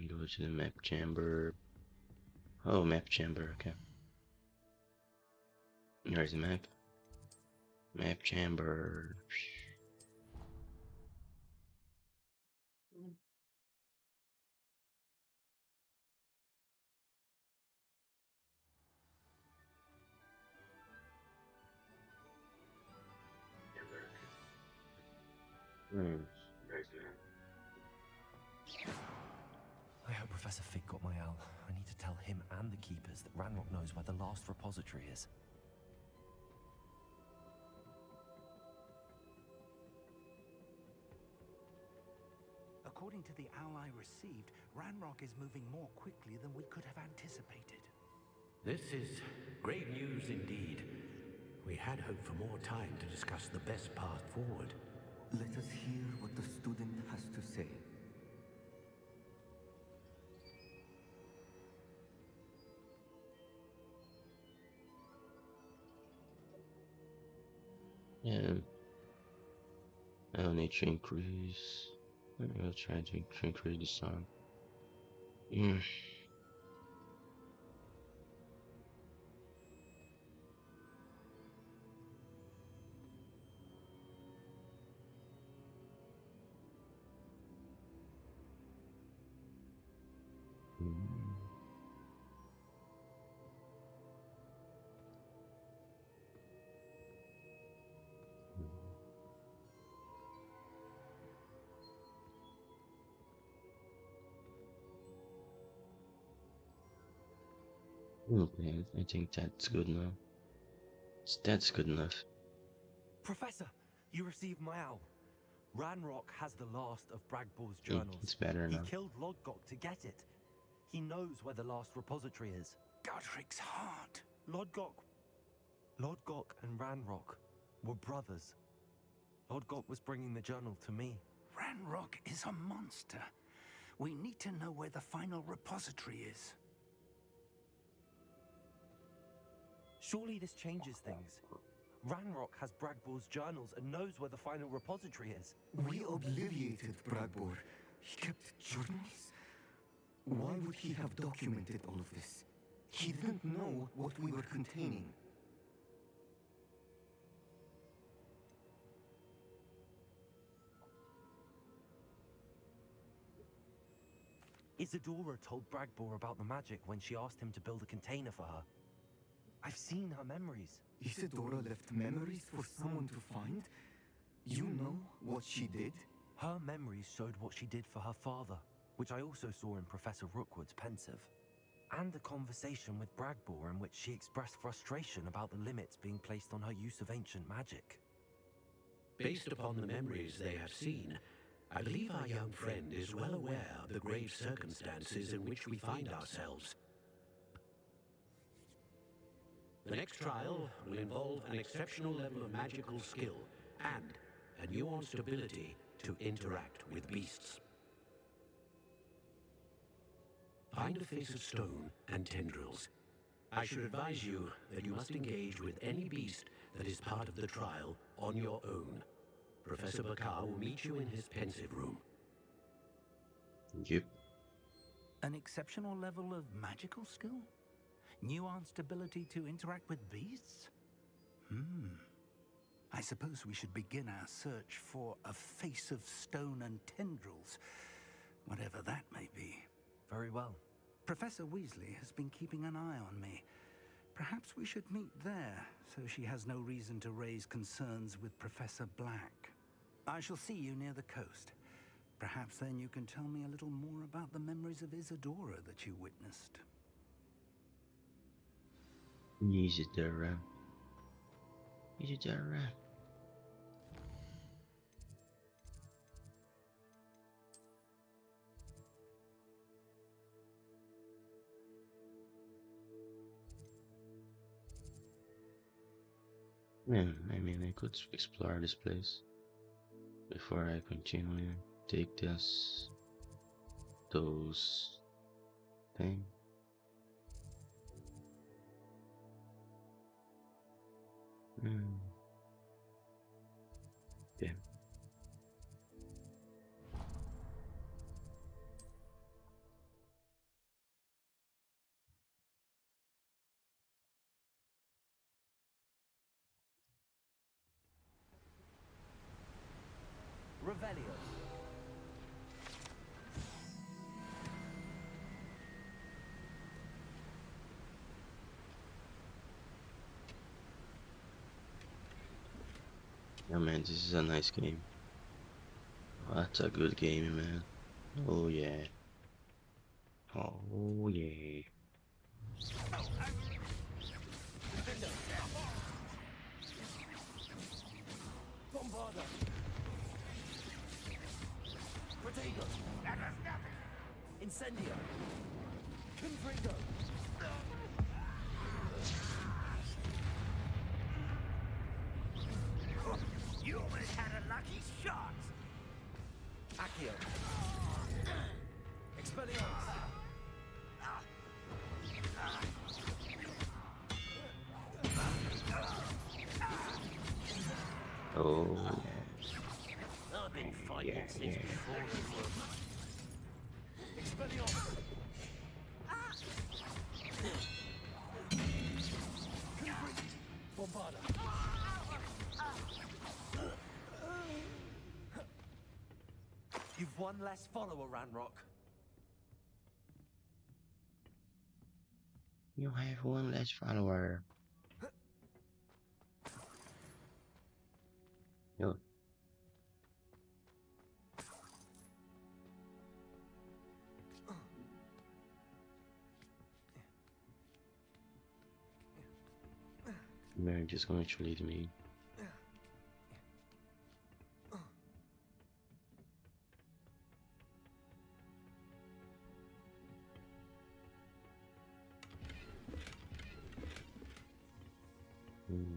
Go to the map chamber. Oh, map chamber, okay. There's the map. Map chamber. There's the map. I hope Professor Fig got my owl. I need to tell him and the keepers that Ranrock knows where the last repository is. According to the owl I received, Ranrock is moving more quickly than we could have anticipated. This is great news indeed. We had hoped for more time to discuss the best path forward. Let us hear what the student has to say. Yeah. I'll need to increase. I'll try to increase the sound. Okay, I think that's good enough. That's good enough. Professor, you received my owl. Ranrock has the last of Bragbor's journals. It's better now. He killed Lodgok to get it. He knows where the last repository is. Godric's heart. Lodgok and Ranrock were brothers. Lodgok was bringing the journal to me. Ranrock is a monster. We need to know where the final repository is. Surely this changes things. Ranrock has Bragbor's journals and knows where the final repository is. We obliviated Bragbor. He kept journals? Why would he have documented all of this? He didn't know what we were containing. Isadora told Bragbor about the magic when she asked him to build a container for her. I've seen her memories. Isadora left memories for someone to find? You know what she did? Her memories showed what she did for her father, which I also saw in Professor Rookwood's pensive. And a conversation with Bragbor in which she expressed frustration about the limits being placed on her use of ancient magic. Based upon the memories they have seen, I believe our young friend is well aware of the grave circumstances in which we find ourselves. The next trial will involve an exceptional level of magical skill and a nuanced ability to interact with beasts. Find a face of stone and tendrils. I should advise you that you must engage with any beast that is part of the trial on your own. Professor Bakar will meet you in his pensive room. Yep. An exceptional level of magical skill? Nuanced ability to interact with beasts? I suppose we should begin our search for a face of stone and tendrils, whatever that may be. Very well. Professor Weasley has been keeping an eye on me. Perhaps we should meet there, so she has no reason to raise concerns with Professor Black. I shall see you near the coast. Perhaps then you can tell me a little more about the memories of Isadora that you witnessed. Isadora. Isadora. Yeah, I mean, I could explore this place before I continue. Take those thing. Yeah. Revelio. Yeah, man, this is a nice game. That's a good game, man. Oh yeah. Oh yeah. Bombarda. Protego. Incendio. Confringo. You almost had a lucky shot! Accio. Expelliarmus. Oh yeah. I've been fighting Yeah, since yeah. before the war. Expelliarmus. Bombarda. You've one less follower, Ranrock. You have one less follower. Yo. You're just going to leave me. Hmm.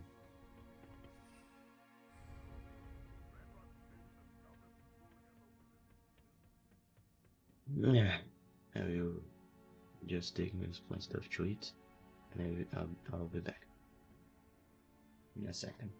Yeah. I will just take my stuff to eat, and I'll be back in a second.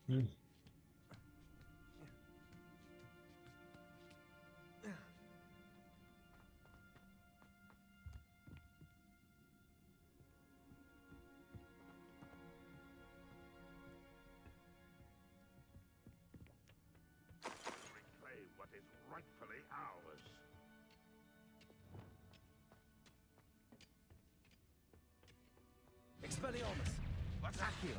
Hmm. Reclaim what is rightfully ours. Expelliarmus! What's that? Accio!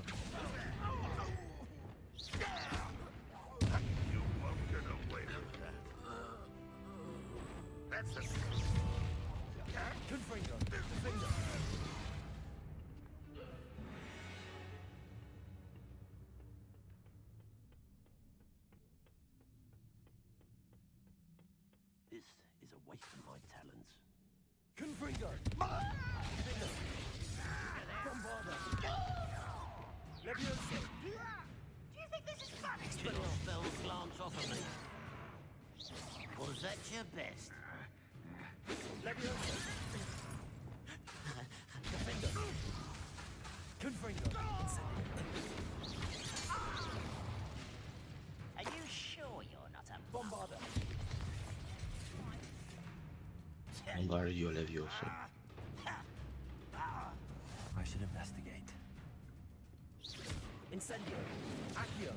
You won't get away with that. That's a... Confringo! Defender! This is a waste of my talents. Confringo! Defender! Bombarda! Levioso! Do you think this is funny? Did your spells glance off of me? Was that your best? Levioso! Defender! Confringo! Are you sure you're not a... Bombarda! Bombardio Levioso. I should investigate. Incendio! Accio!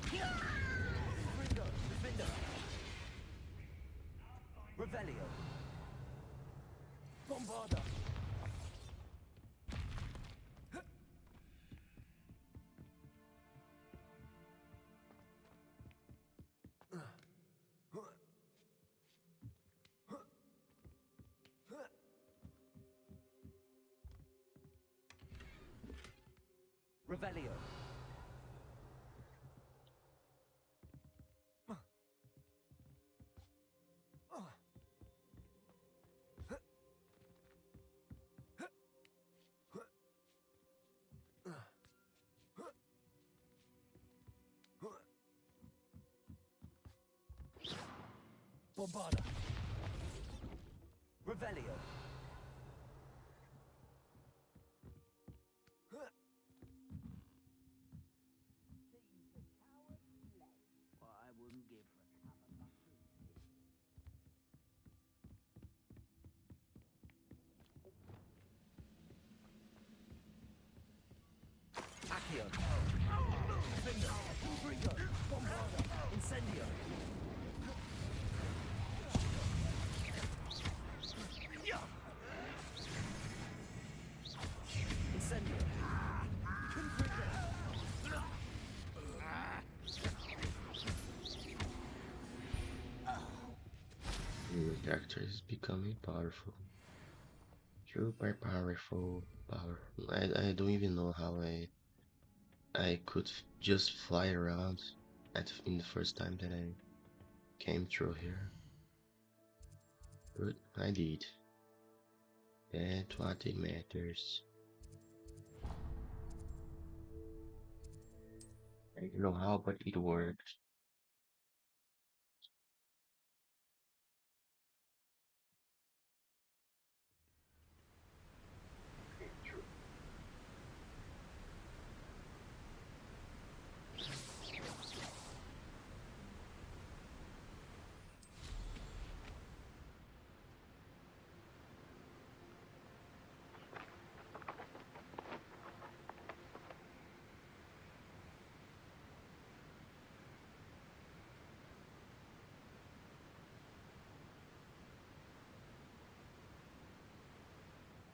Confringo! Defender! Revelio! Bombarda! Revelio! Bombarda! Revelio! What I wouldn't give for a cup of mushroom tea. Accio! Defender! Confringo! Bombarda! Incendio! Incendio! Confringo! Your character is becoming powerful. Super powerful. Powerful. I don't even know how I could just fly around in the first time that I came through here. But I did. That's what it matters. I don't know how, but it worked.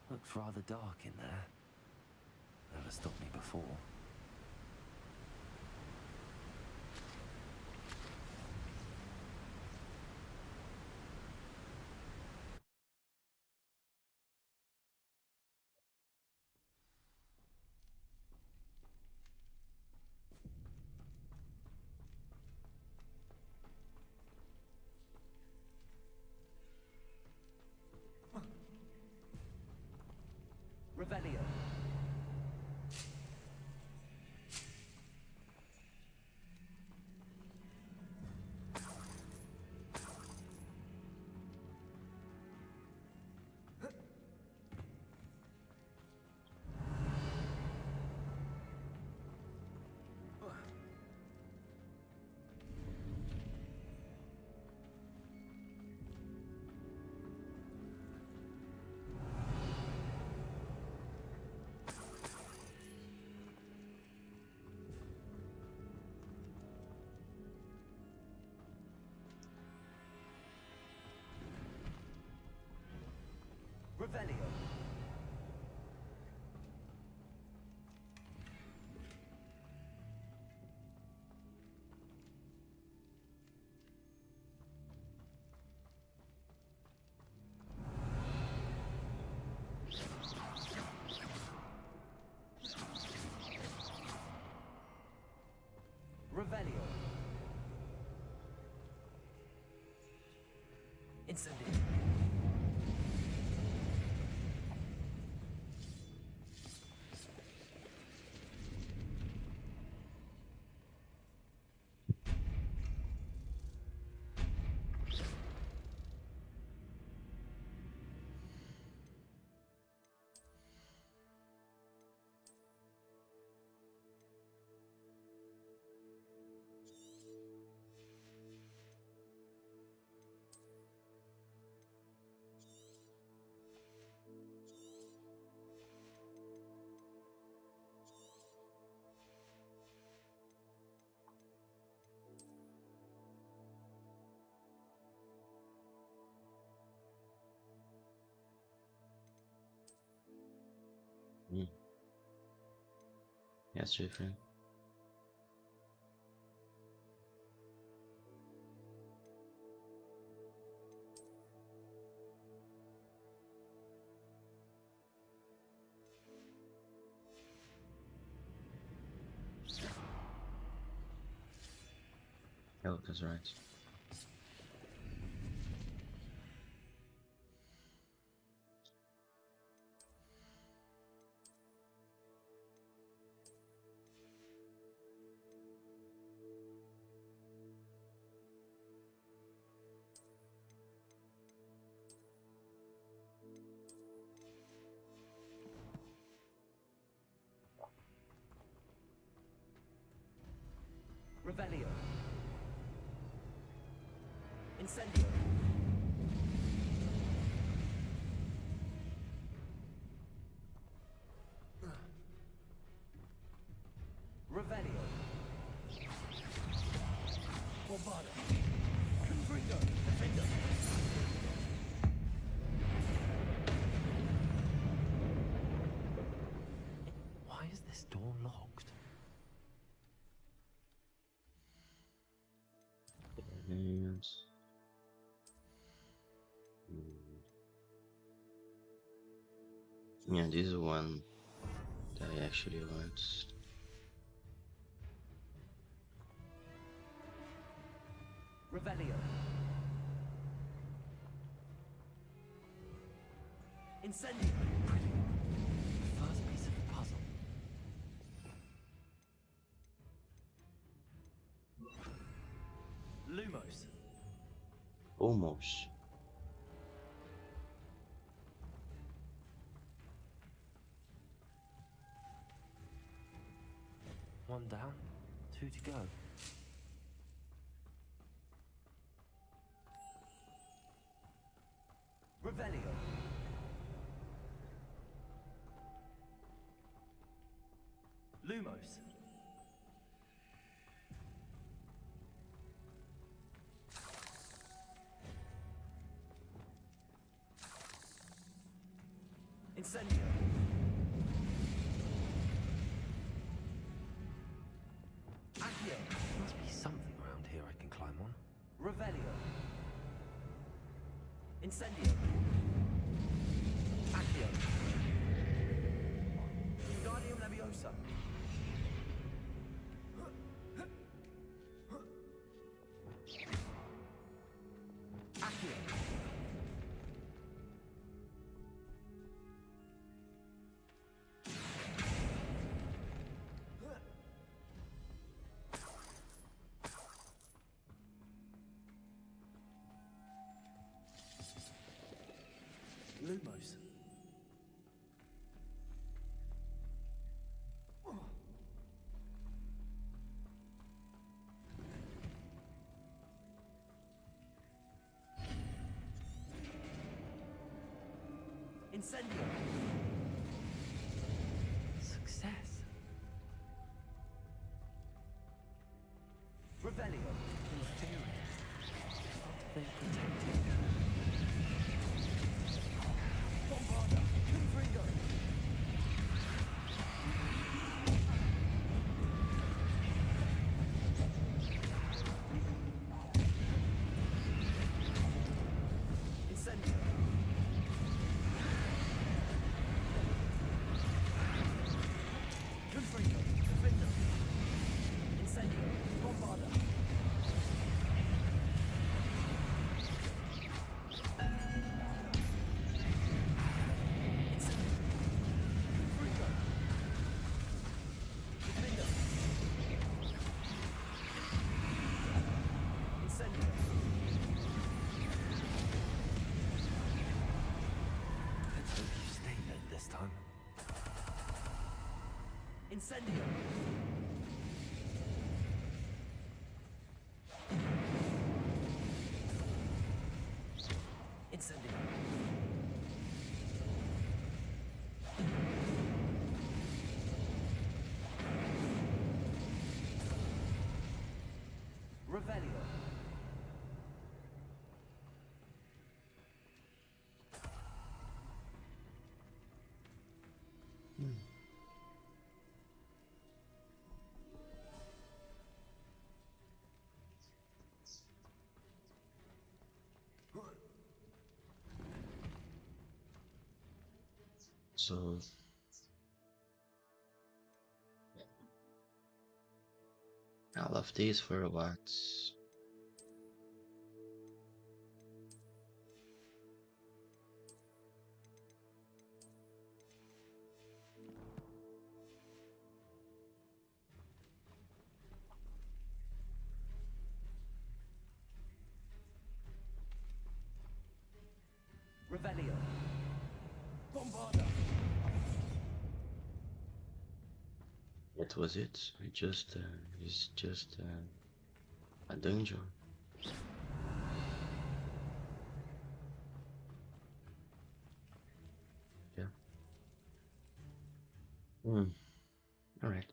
Looks rather dark in there. Never stopped me before. Revelio! Revelio. Revelio. Incendio. Mm. That's different. Oh, that's right. Revelio. Incendio. Revelio. Bombado. Confringo. Defender. Why is this door locked? And yeah, this is one that I actually want. Revelio. Incendio. First piece of the puzzle. Lumos. Almost. One down, two to go. Revelio. Lumos. Incendio. Accio. There must be something around here I can climb on. Revelio. Incendio. Accio. Wingardium Leviosa. Accio. Lumos. Incendio. Success. Revelio. Inferior. They're protected. Bombard. Incendio! Incendio! Revelio! So all of these for what? Revelio! Bombarda! What was it? It's just a dungeon. Yeah. Hmm. All right.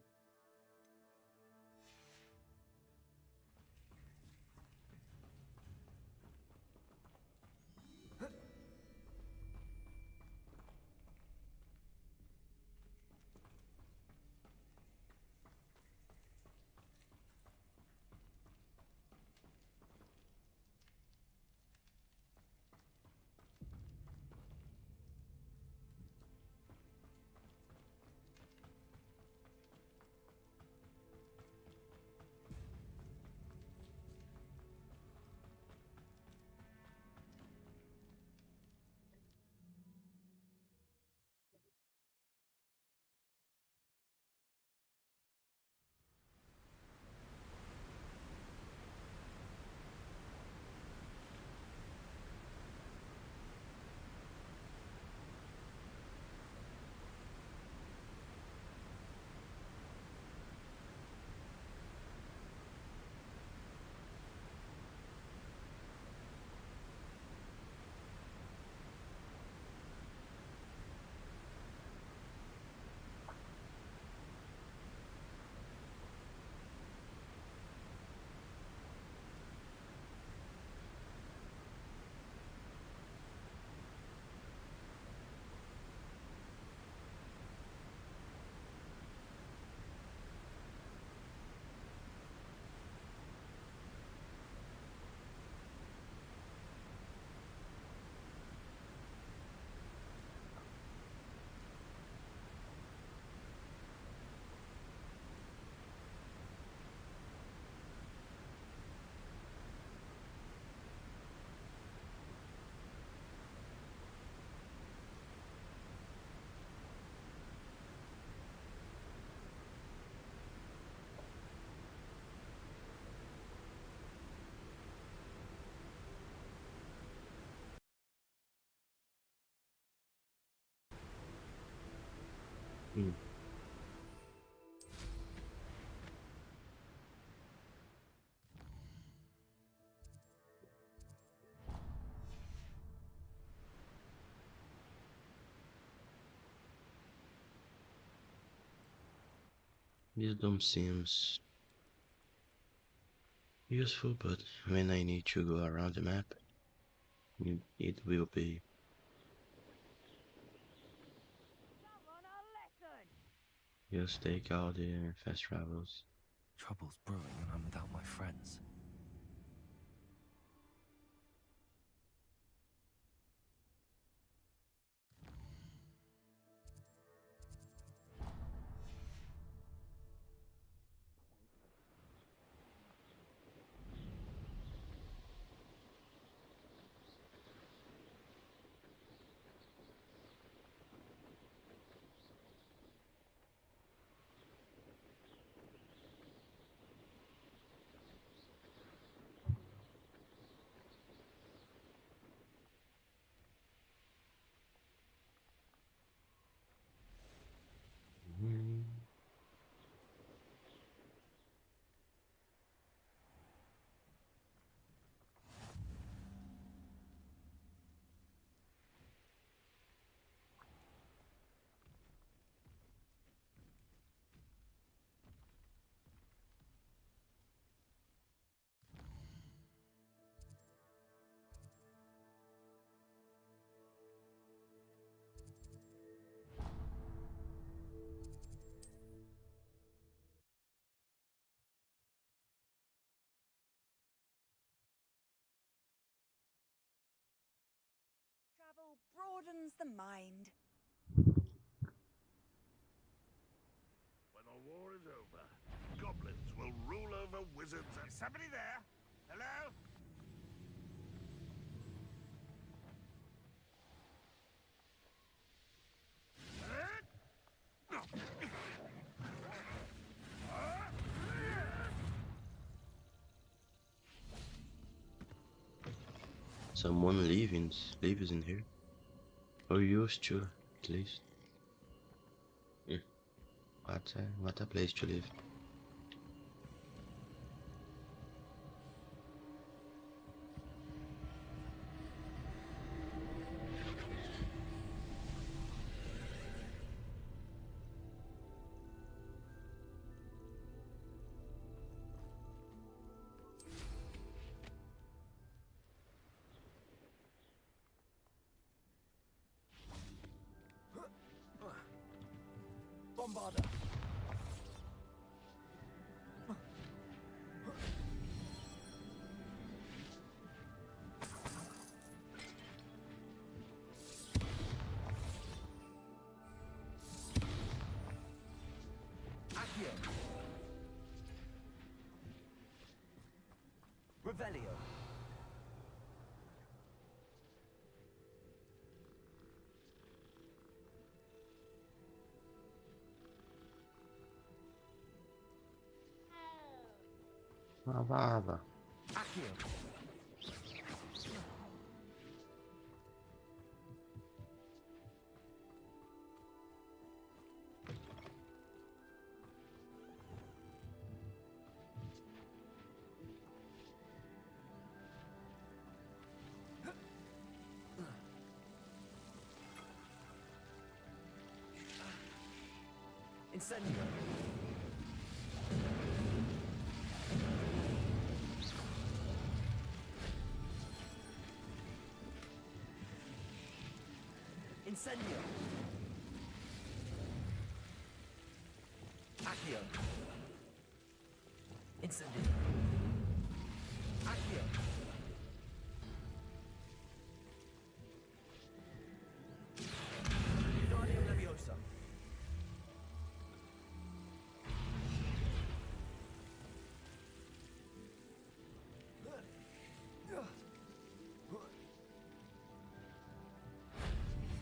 Hmm. Wisdom seems useful, but when I need to go around the map, it will be. Someone a lesson! Just take all the fast travels. Trouble's brewing and I'm without my friends. broadens the mind. When the war is over, goblins will rule over wizards. Is somebody there? Hello? Someone lives in here. Or used to, at least. Hmm. What a place to live. Bombarder. Accio. Revelio. Avava. Accio. Incendio. Incendio. Accio. Incendio. Accio. Wingardium Leviosa.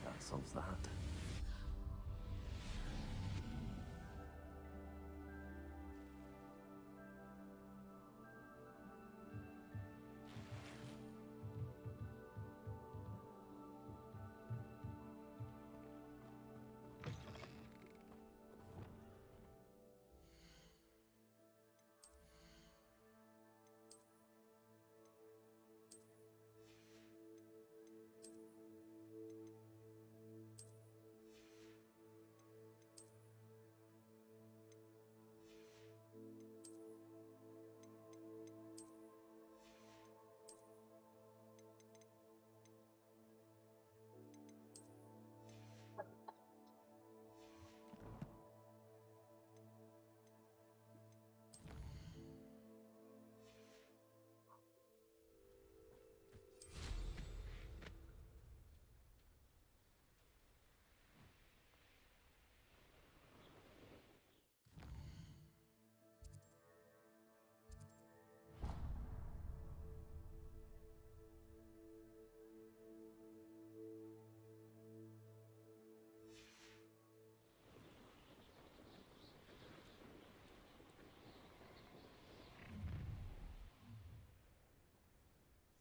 That solves that.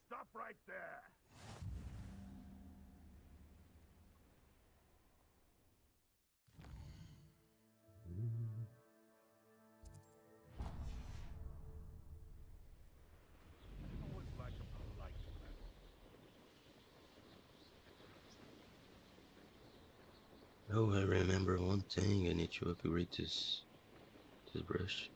Stop right there! Always like a polite man. Oh, I remember one thing. I need to upgrade this brush.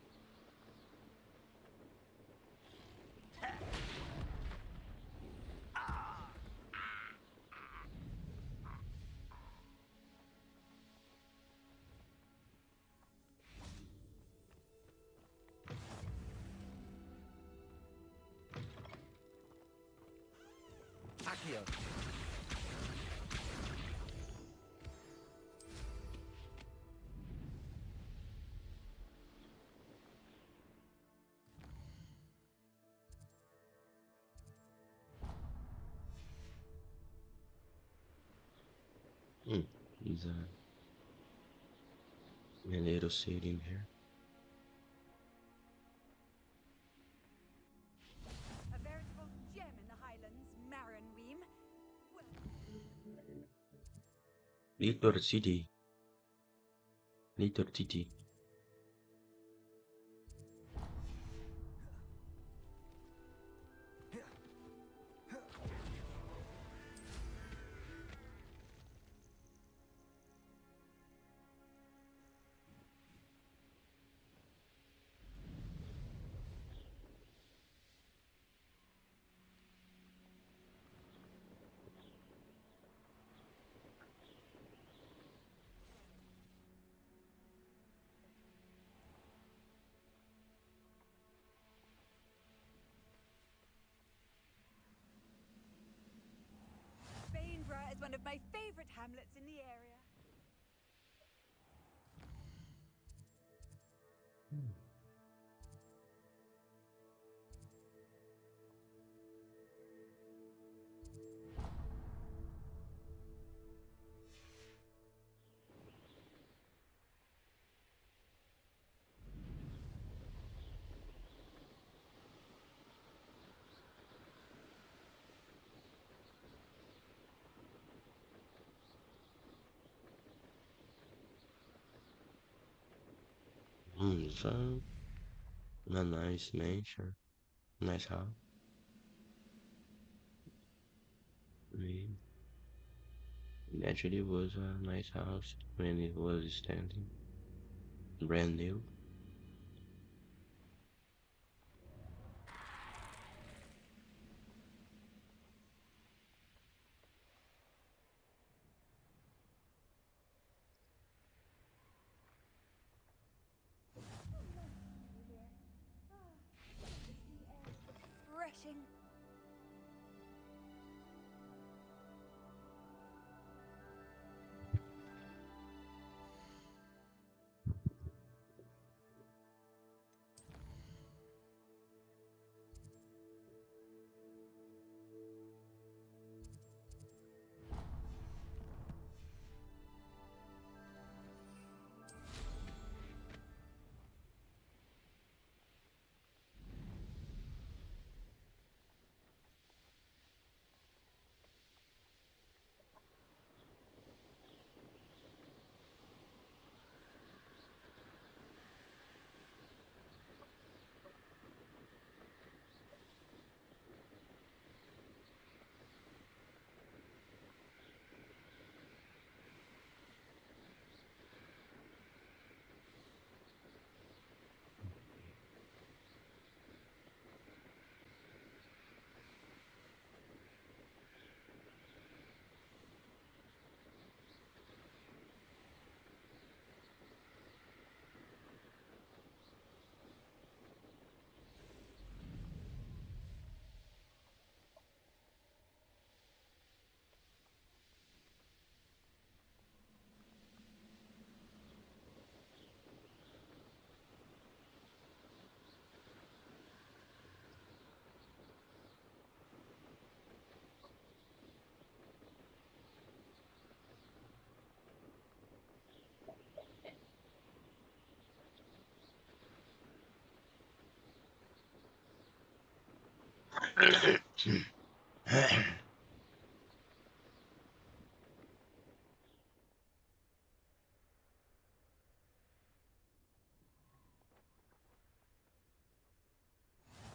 Accio. There's a little city in here. A veritable gem in the Highlands, Maranweem. Little city. Little city. Bainborough is one of my favorite hamlets in the area. So a nice mansion, nice house. I mean, it actually was a nice house when it was standing, brand new. Refreshing.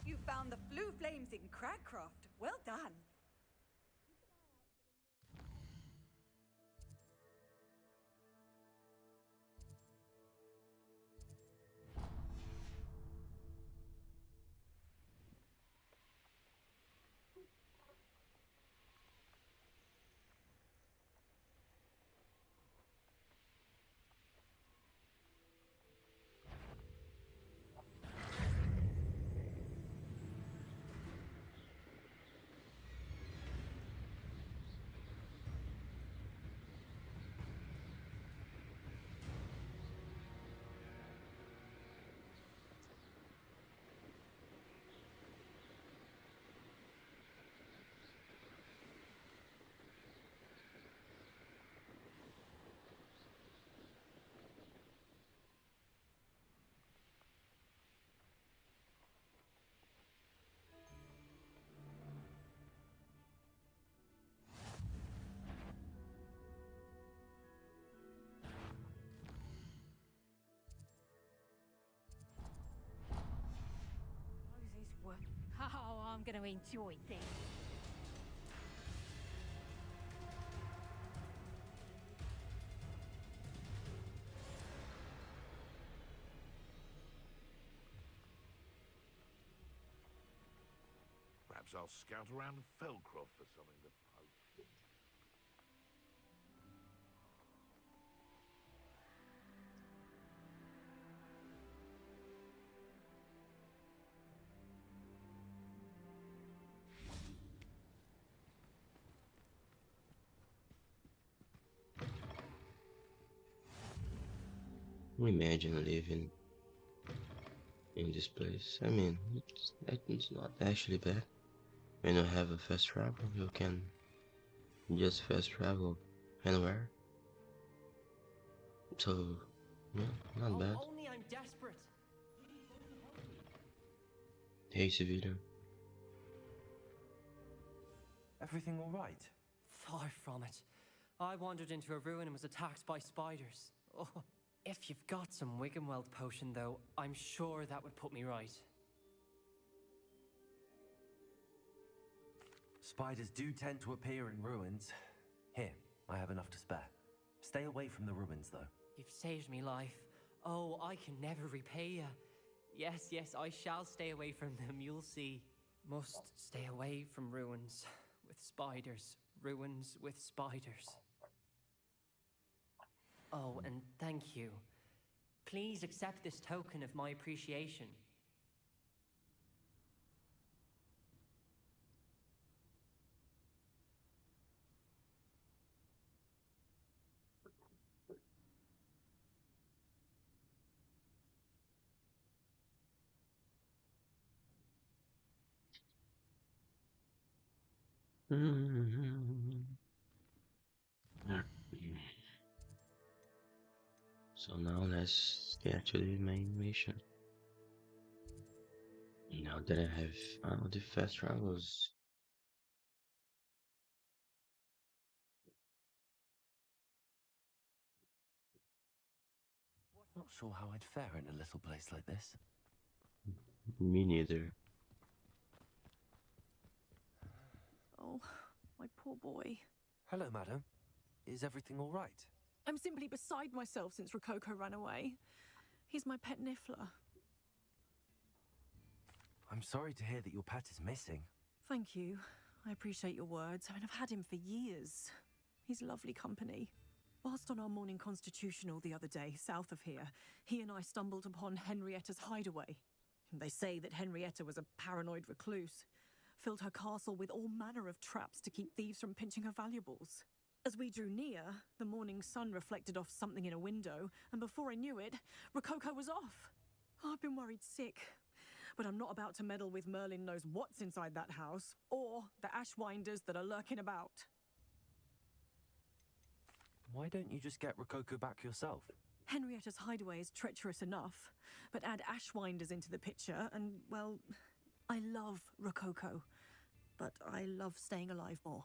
You found the flue flames in Cragcroft. Well done. I'm gonna enjoy this. Perhaps I'll scout around Felcroft for something to poke. Imagine living in this place. I mean, it's not actually bad. When you have a fast travel, you can just fast travel anywhere. So, yeah, not bad. Only I'm desperate. Hey, civilian. Everything all right? Far from it. I wandered into a ruin and was attacked by spiders. Oh, if you've got some Wiggenweld potion, though, I'm sure that would put me right. Spiders do tend to appear in ruins. Here, I have enough to spare. Stay away from the ruins, though. You've saved me life. Oh, I can never repay you. Yes, yes, I shall stay away from them, you'll see. Must stay away from ruins with spiders. Ruins with spiders. Oh, and thank you. Please accept this token of my appreciation. So now let's get to the main mission. Now that I have found the fast travels, Not sure how I'd fare in a little place like this. me neither. Oh, my poor boy. Hello, madam. Is everything all right? I'm simply beside myself since Rococo ran away. He's my pet Niffler. I'm sorry to hear that your pet is missing. Thank you. I appreciate your words. I mean, I've had him for years. He's lovely company. Whilst on our morning constitutional the other day, south of here, he and I stumbled upon Henrietta's hideaway. They say that Henrietta was a paranoid recluse, filled her castle with all manner of traps to keep thieves from pinching her valuables. As we drew near, the morning sun reflected off something in a window, and before I knew it, Rococo was off. Oh, I've been worried sick. But I'm not about to meddle with Merlin knows what's inside that house, or the ashwinders that are lurking about. Why don't you just get Rococo back yourself? Henrietta's hideaway is treacherous enough, but add ashwinders into the picture, and, well, I love Rococo, but I love staying alive more.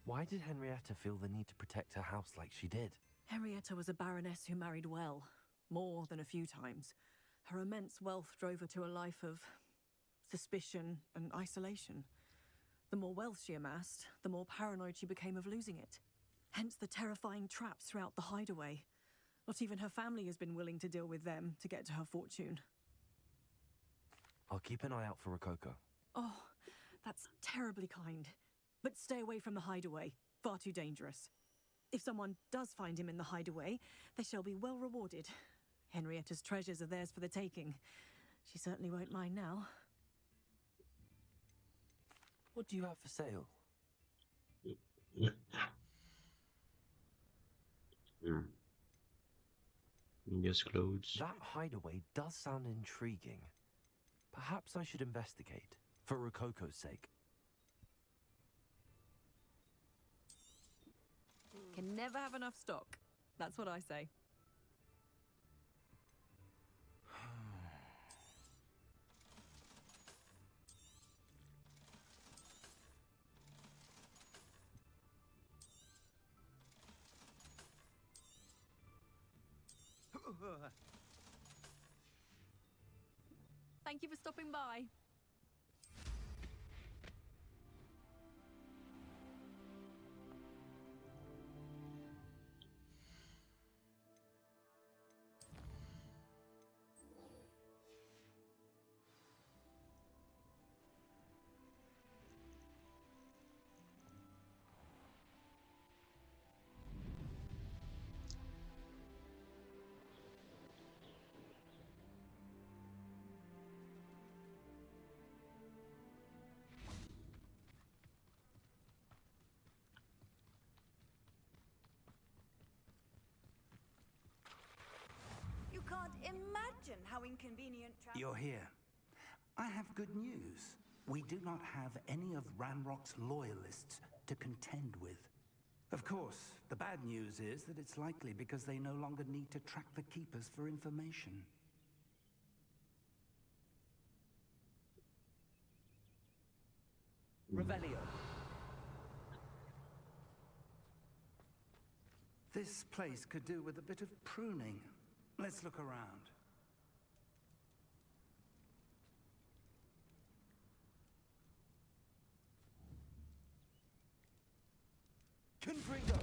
Why did Henrietta feel the need to protect her house like she did? Henrietta was a baroness who married well, more than a few times. Her immense wealth drove her to a life of suspicion and isolation. The more wealth she amassed, the more paranoid she became of losing it. Hence the terrifying traps throughout the hideaway. Not even her family has been willing to deal with them to get to her fortune. I'll keep an eye out for Rococo. Oh, that's terribly kind. But stay away from the hideaway. Far too dangerous. If someone does find him in the hideaway, they shall be well rewarded. Henrietta's treasures are theirs for the taking. She certainly won't mind now. What do you have for sale? Just clothes. That hideaway does sound intriguing. Perhaps I should investigate, for Rococo's sake. Can never have enough stock. That's what I say. Thank you for stopping by. imagine how inconvenient travel. You're here. I have good news. We do not have any of Ranrock's loyalists to contend with. Of course, the bad news is that it's likely because they no longer need to track the Keepers for information. Revelio. This place could do with a bit of pruning. Let's look around. Confringo!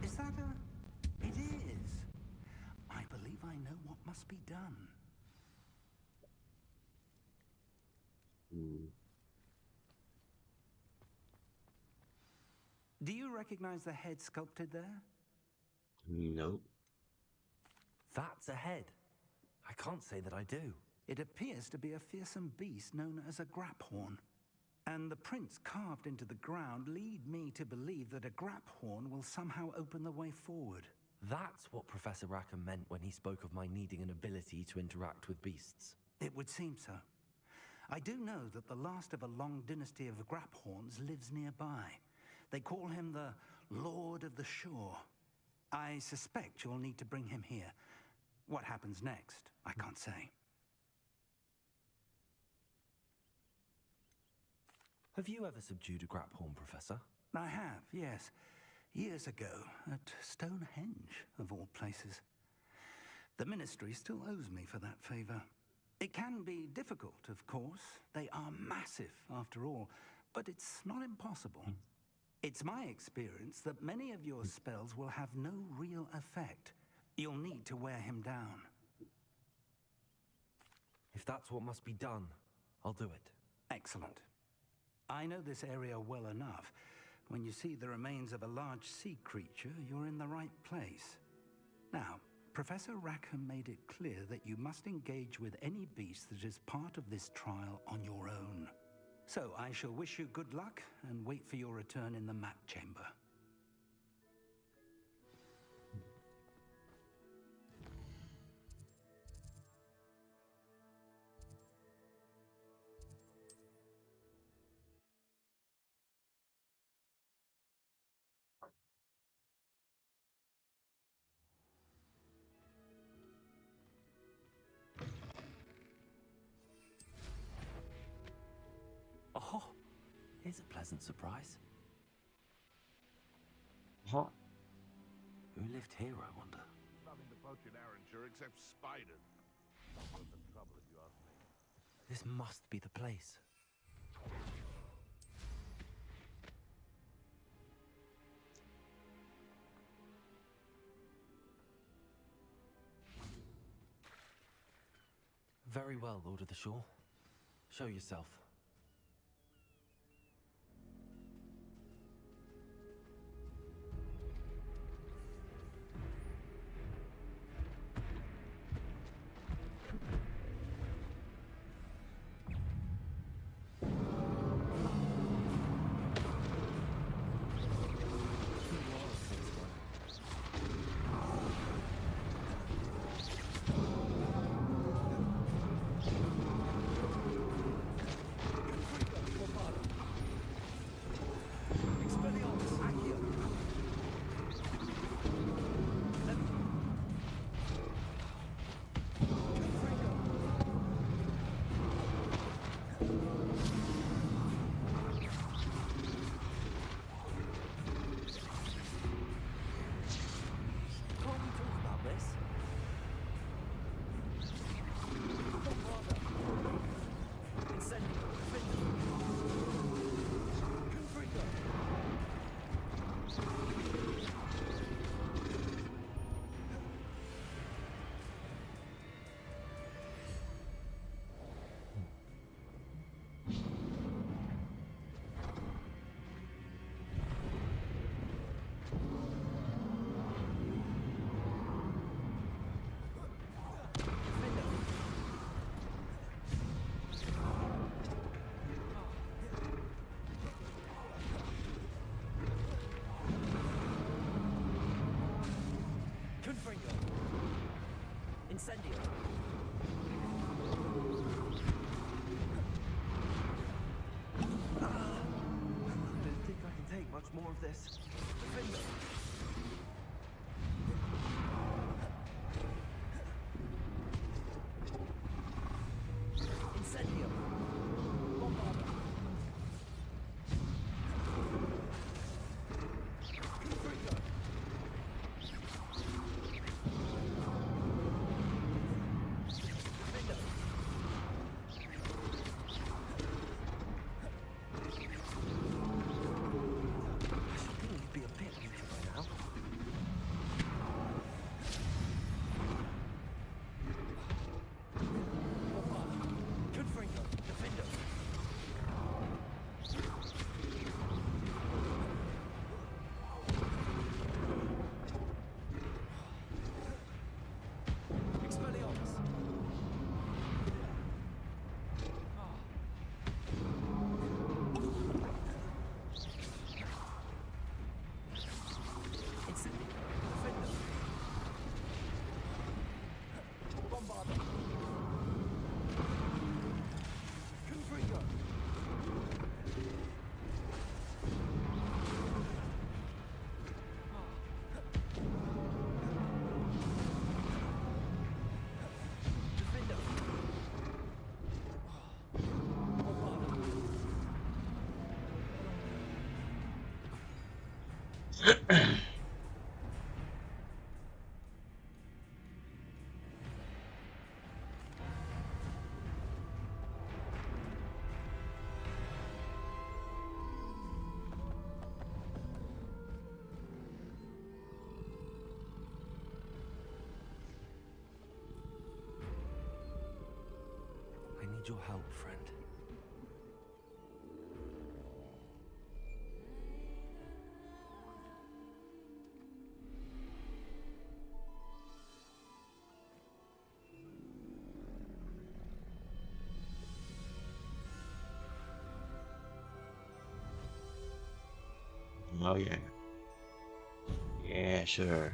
Is that a... It is. I believe I know what must be done. Do you recognize the head sculpted there? Nope. That's a head. I can't say that I do. It appears to be a fearsome beast known as a graphorn. And the prints carved into the ground lead me to believe that a graphorn will somehow open the way forward. That's what Professor Rackham meant when he spoke of my needing an ability to interact with beasts. It would seem so. I do know that the last of a long dynasty of graphorns lives nearby. They call him the Lord of the Shore. I suspect you'll need to bring him here. What happens next, I can't say. Have you ever subdued a graphorn, Professor? I have, yes. Years ago, at Stonehenge, of all places. The Ministry still owes me for that favor. It can be difficult, of course. They are massive, after all, but it's not impossible. It's my experience that many of your spells will have no real effect. You'll need to wear him down. If that's what must be done, I'll do it. Excellent. I know this area well enough. When you see the remains of a large sea creature, you're in the right place. Now, Professor Rackham made it clear that you must engage with any beast that is part of this trial on your own. So I shall wish you good luck and wait for your return in the map chamber. Oh, here's a pleasant surprise. Huh? Who lived here, I wonder? Nothing to poach in Arranshire except spiders. Worth the trouble, if you ask me. This must be the place. Very well, Lord of the Shore. Show yourself. Incendio. I don't think I can take much more of this. Defender. Incendio. Bombarda. Confringo. Defender. I should think you'd be a bit weaker by now. Bombarda. Confringo. Defender. Expelliarmus. Incendio. Defender. Bombarda. Confringo. Defender. Bombarda. I need your help, friend. Oh yeah. Yeah, sure.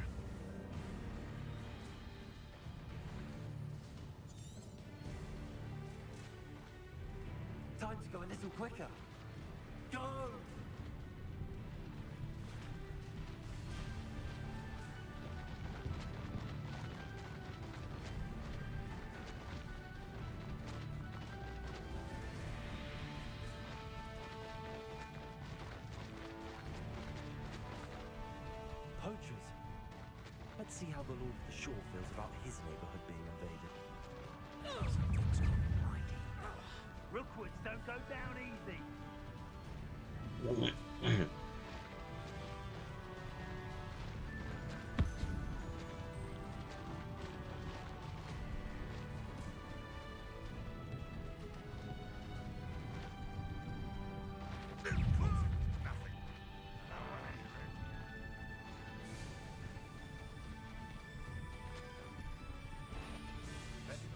Time to go a little quicker. Go! Poachers. Let's see how the Lord of the Shore feels about his neighborhood being invaded. Rookwoods don't go down easy.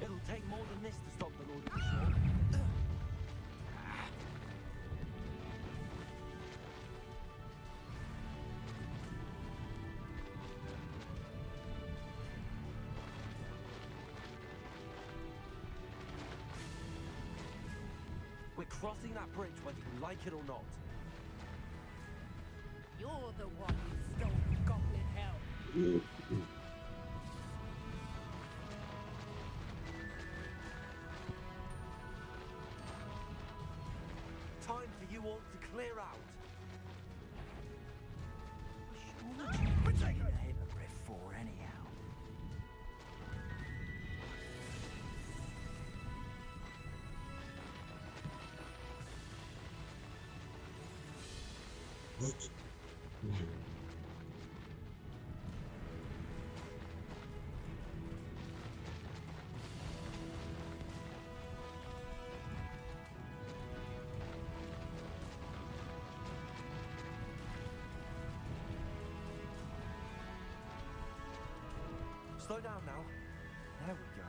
It'll take more than this to stop the Lord of the Shore. We're crossing that bridge whether you like it or not. You're the one who stole Goblin Hell. Time for you all to clear out. We're taking A hypocrite for anyhow. Slow down now. There we go.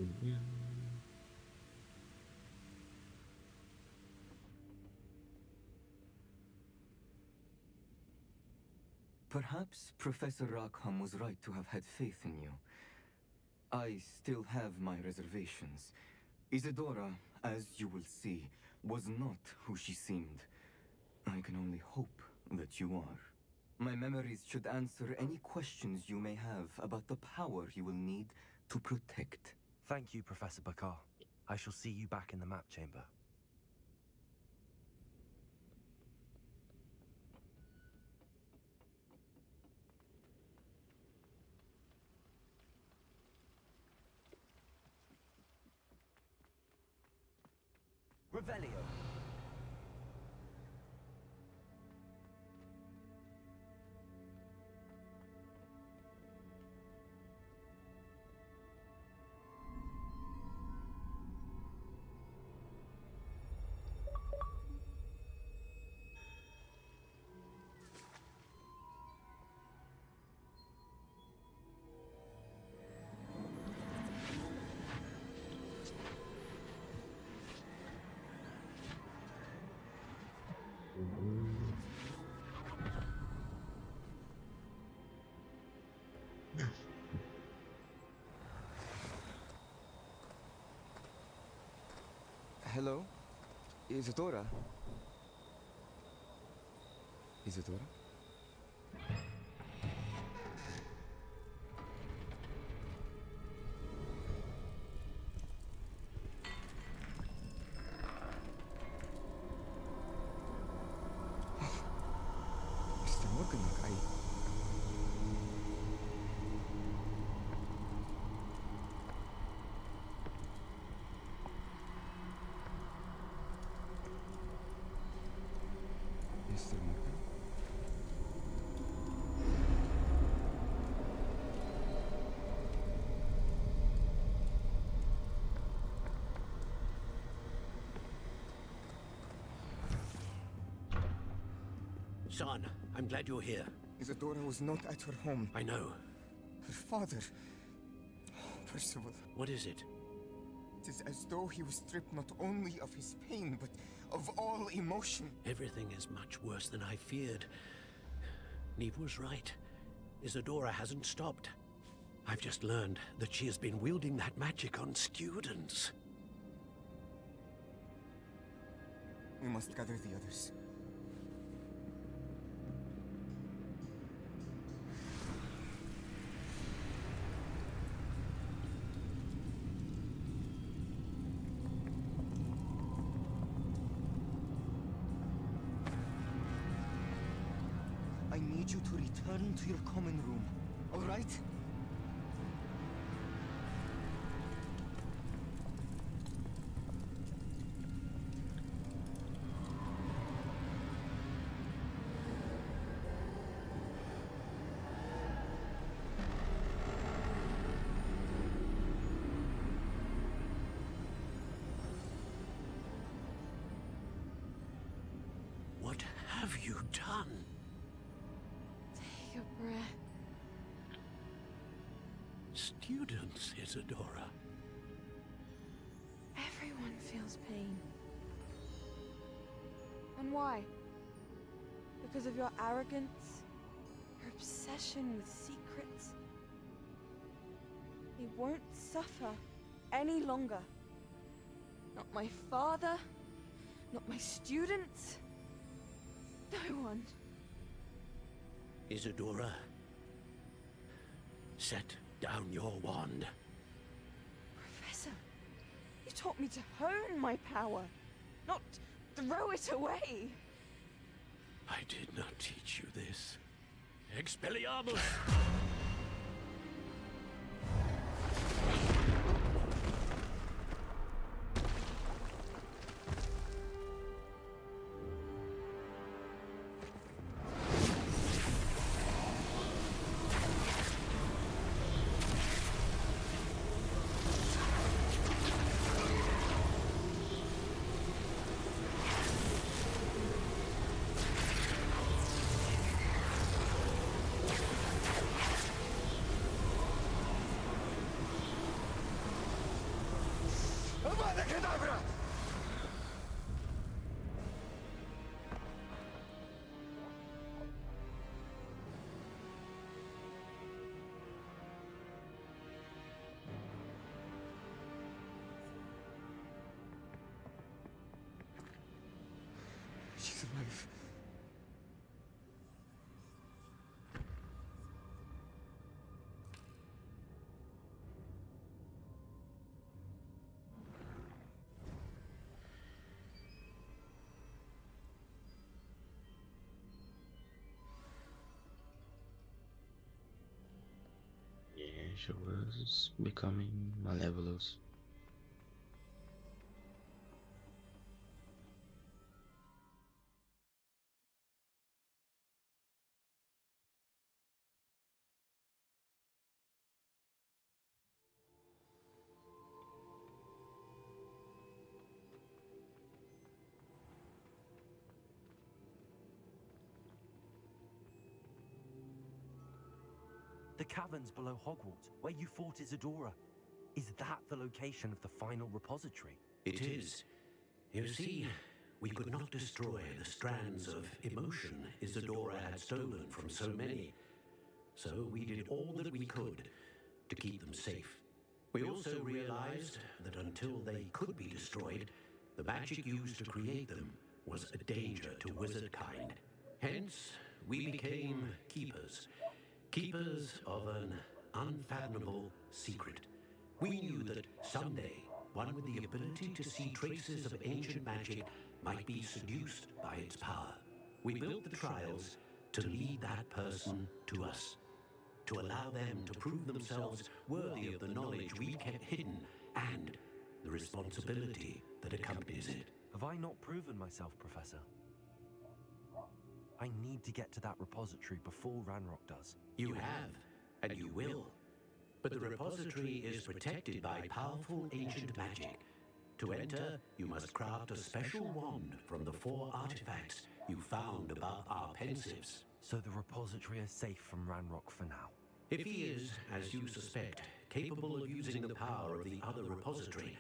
Mhm. Perhaps Professor Rackham was right to have had faith in you. I still have my reservations. Isadora, as you will see, was not who she seemed. I can only hope that you are. My memories should answer any questions you may have about the power you will need to protect. Thank you, Professor Bakar. I shall see you back in the map chamber. Revelio. Hello? Isadora? Isadora? Mr. Morganach, Mr. Morgan? Son, I'm glad you're here. Isadora was not at her home. I know. Her father... Percival. What is it? It is as though he was stripped not only of his pain, but of all emotion. Everything is much worse than I feared. Neve was right. Isadora hasn't stopped. I've just learned that she has been wielding that magic on students. We must gather the others. I need you to return to your common room, all right? What have you done? Take a breath. Students, Isadora. Everyone feels pain. And why? Because of your arrogance? Your obsession with secrets? They won't suffer any longer. Not my father, not my students, no one. Isadora, set down your wand. Professor, you taught me to hone my power, not throw it away. I did not teach you this. Expelliarmus! life. Yeah, she was becoming malevolous. The caverns below Hogwarts, where you fought Isadora. Is that the location of the final repository? It is. You see, we could not destroy the strands of emotion Isadora had stolen from so many. So we did all that we could to keep them safe. We also realized that until they could be destroyed, the magic used to create them was a danger to wizard kind. Hence, we became keepers. Keepers of an unfathomable secret. We knew that someday, one with the ability to see traces of ancient magic might be seduced by its power. We built the trials to lead that person to us, to allow them to prove themselves worthy of the knowledge we kept hidden and the responsibility that accompanies it. Have I not proven myself, Professor? I need to get to that repository before Ranrock does. You have, and you will. But the repository is protected by powerful ancient magic. To enter, you must craft a special wand from the 4 artifacts you found above our pensives. So the repository is safe from Ranrock for now. If he is, as you suspect, capable of using the power of the other repository,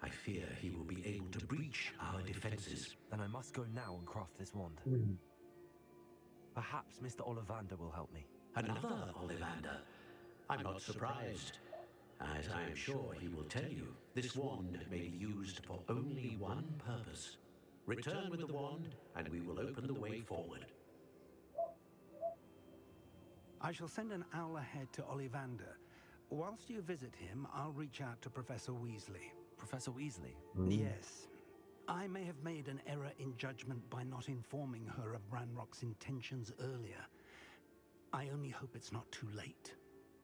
I fear he will be able to breach our defenses. Then I must go now and craft this wand. Perhaps Mr. Ollivander will help me. Another Ollivander? I'm not surprised. As I am sure he will tell you, this wand may be used for only one purpose. Return with the wand, and we will open the way forward. I shall send an owl ahead to Ollivander. Whilst you visit him, I'll reach out to Professor Weasley. Professor Weasley? Yes. I may have made an error in judgment by not informing her of Ranrock's intentions earlier. I only hope it's not too late.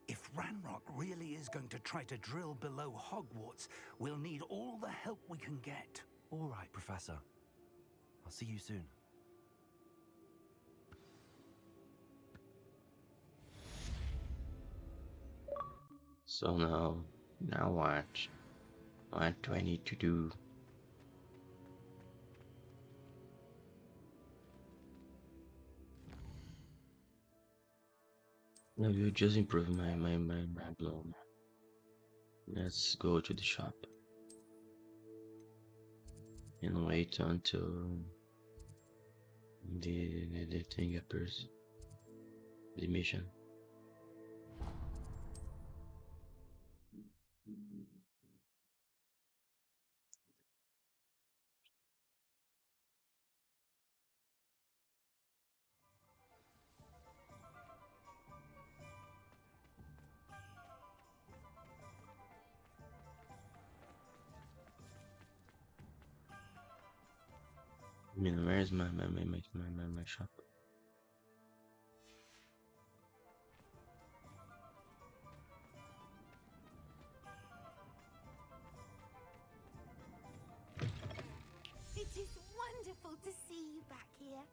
If Ranrock really is going to try to drill below Hogwarts, we'll need all the help we can get. All right, Professor. I'll see you soon. So now what? What do I need to do? No, you just improve my blow. Let's go to the shop and wait until the thing appears. The mission. I mean, where's my shop? It is wonderful to see you back here.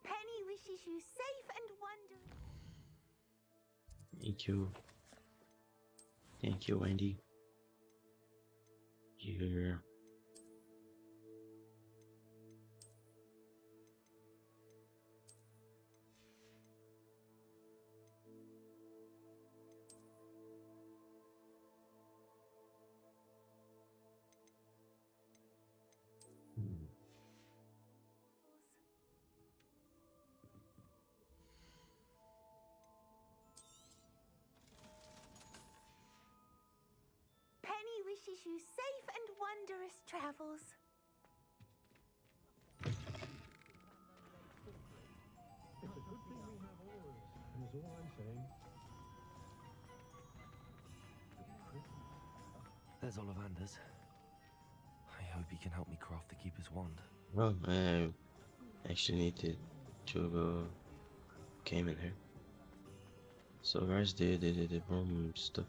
Penny wishes you safe and wondrous. Thank you. Thank you, Wendy. Here. Penny wishes you safe and wondrous travels. It's a good thing we have oars, is all I'm saying. There's Ollivander's. I hope he can help me craft the Keeper's wand. Well, I actually needed to go came in here. So where's the bomb stuff?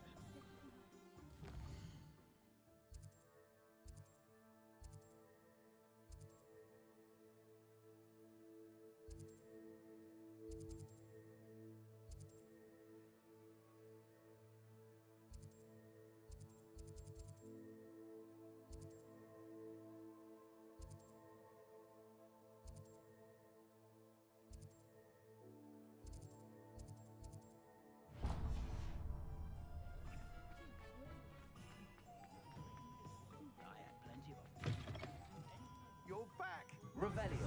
You're back! Revelio.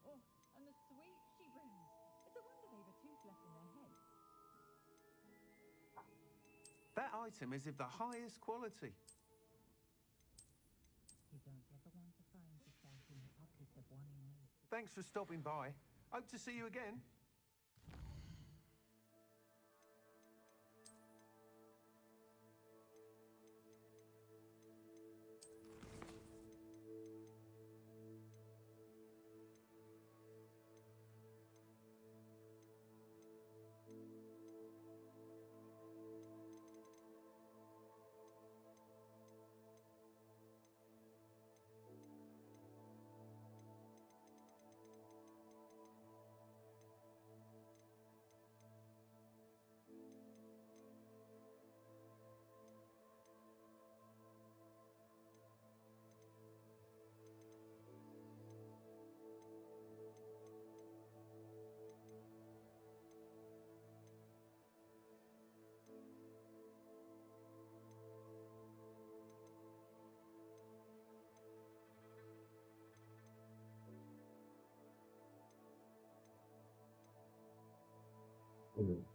Oh, and the sweet she brings. It's a wonder they've a tooth left in their heads. That item is of the highest quality. You don't ever want to find yourself in the pocket of one who knows. Thanks for stopping by. Hope to see you again.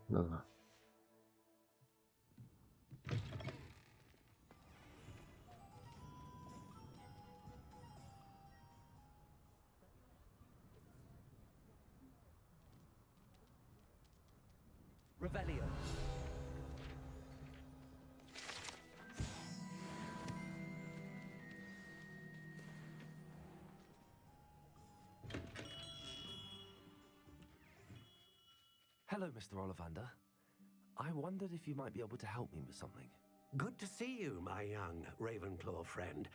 No. Revelio. Hello, Mr. Ollivander. I wondered if you might be able to help me with something. Good to see you, my young Ravenclaw friend.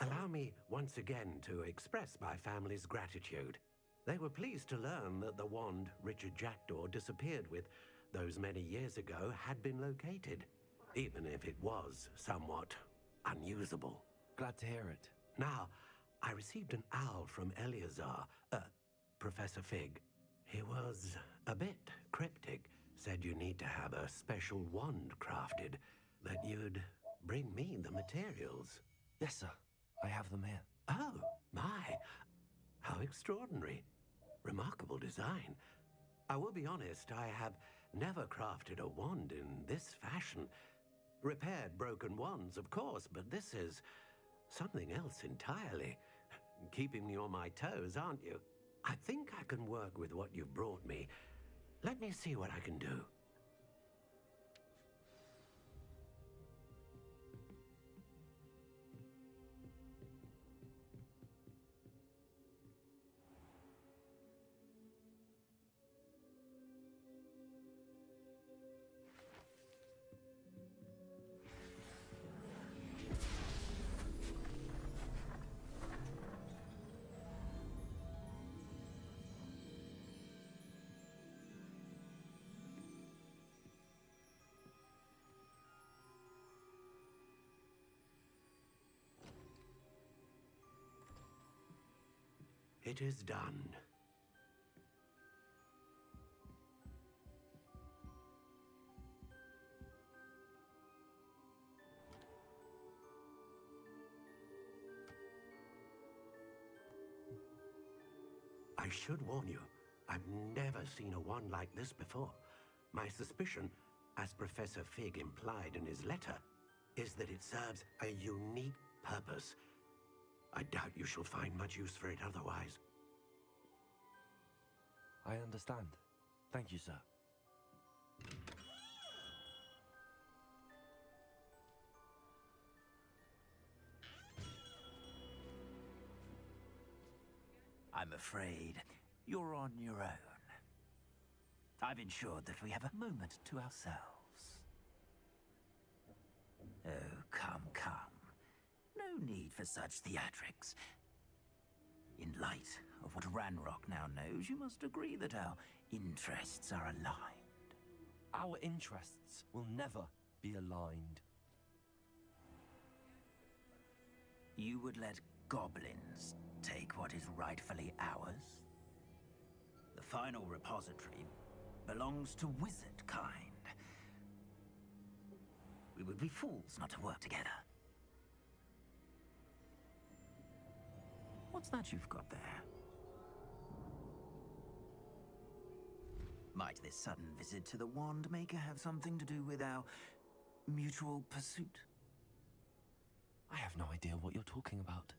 Allow me once again to express my family's gratitude. They were pleased to learn that the wand Richard Jackdaw disappeared with those many years ago had been located, even if it was somewhat unusable. Glad to hear it. Now, I received an owl from Eleazar, Professor Fig. He was a bit cryptic, said you need to have a special wand crafted, that you'd bring me the materials. Yes, sir. I have them here. Oh, my. How extraordinary. Remarkable design. I will be honest, I have never crafted a wand in this fashion. Repaired broken wands, of course, but this is something else entirely. Keeping me on my toes, aren't you? I think I can work with what you've brought me. Let me see what I can do. It is done. I should warn you, I've never seen a wand like this before. My suspicion, as Professor Fig implied in his letter, is that it serves a unique purpose. I doubt you shall find much use for it otherwise. I understand. Thank you, sir. I'm afraid you're on your own. I've ensured that we have a moment to ourselves. Oh, come, come. No need for such theatrics. In light of what Ranrock now knows, you must agree that our interests are aligned. Our interests will never be aligned. You would let goblins take what is rightfully ours? The final repository belongs to wizard kind. We would be fools not to work together. What's that you've got there? Might this sudden visit to the Wand Maker have something to do with our mutual pursuit? I have no idea what you're talking about.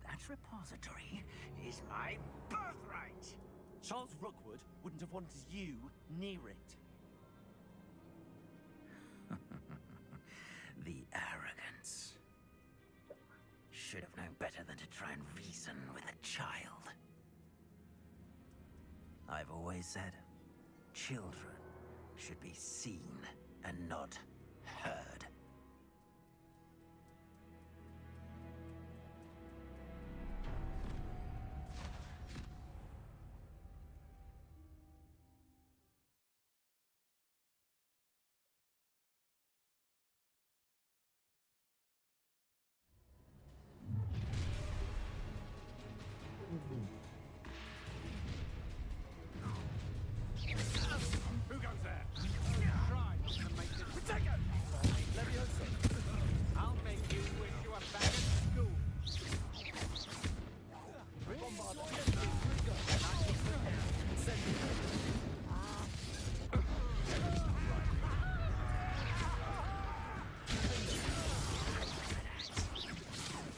That repository is my birthright! Charles Rookwood wouldn't have wanted you near it. The arrogance. Should have known better than to try and reason with a child. I've always said, children should be seen and not heard. Who goes there? Try not to make it. Protego! Leviosa. I'll make you wish you were back at school.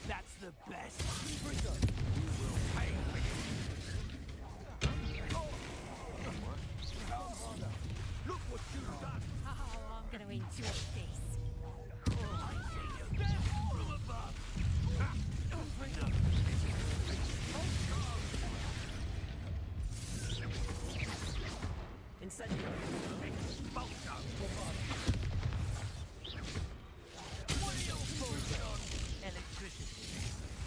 That's the best. You will pay for it. Look what you've done! Oh, I'm gonna enjoy this. From above! Incendio! Expulso! Electricity.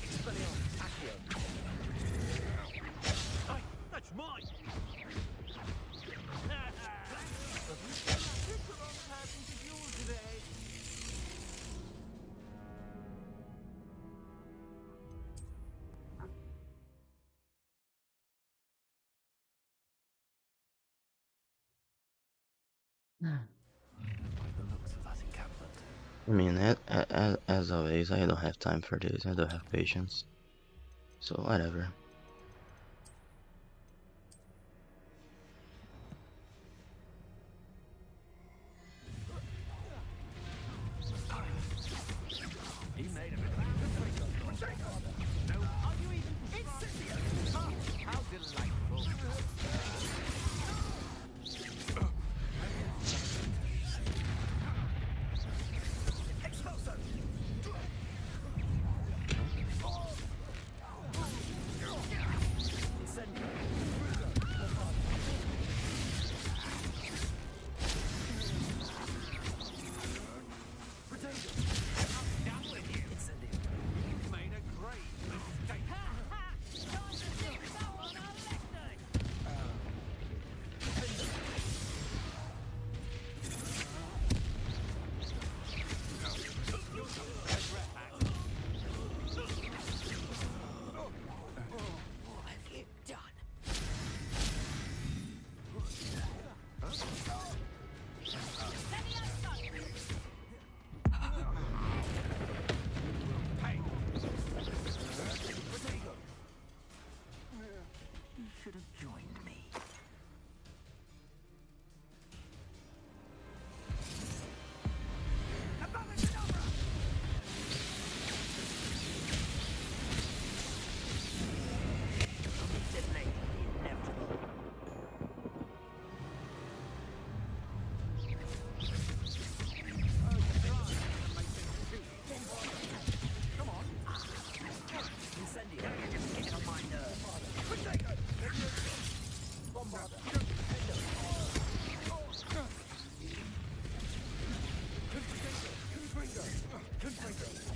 Expelliarmus Accio! Hey, that's mine! By the looks of that encampment. I mean, as always, I don't have time for this. I don't have patience. So whatever. He made a bit. No, are you even Incendio? How delightful. Expulso!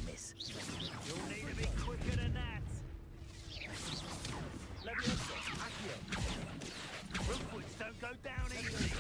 Miss. You'll need to be quicker than that. Leviosa, Accio. Rookwoods don't go down easily.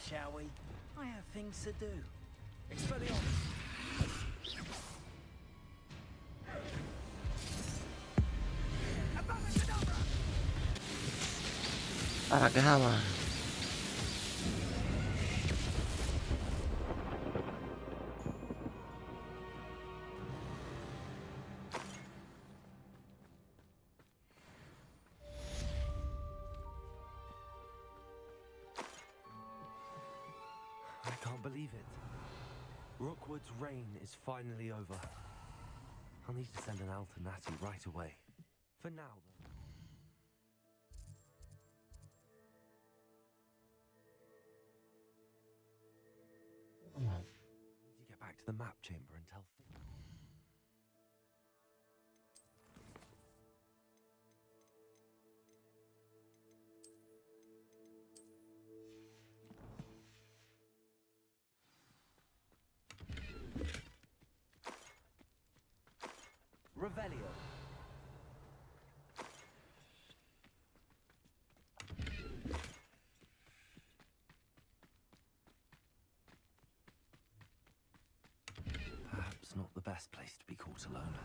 Shall we? I have things to do. Expelliarmus! Aragama. I can't believe it. Rookwood's reign is finally over. I'll need to send an Alternati right away. For now, though. I need to get back to the map chamber and tell Finn. Revelio. Perhaps not the best place to be caught alone.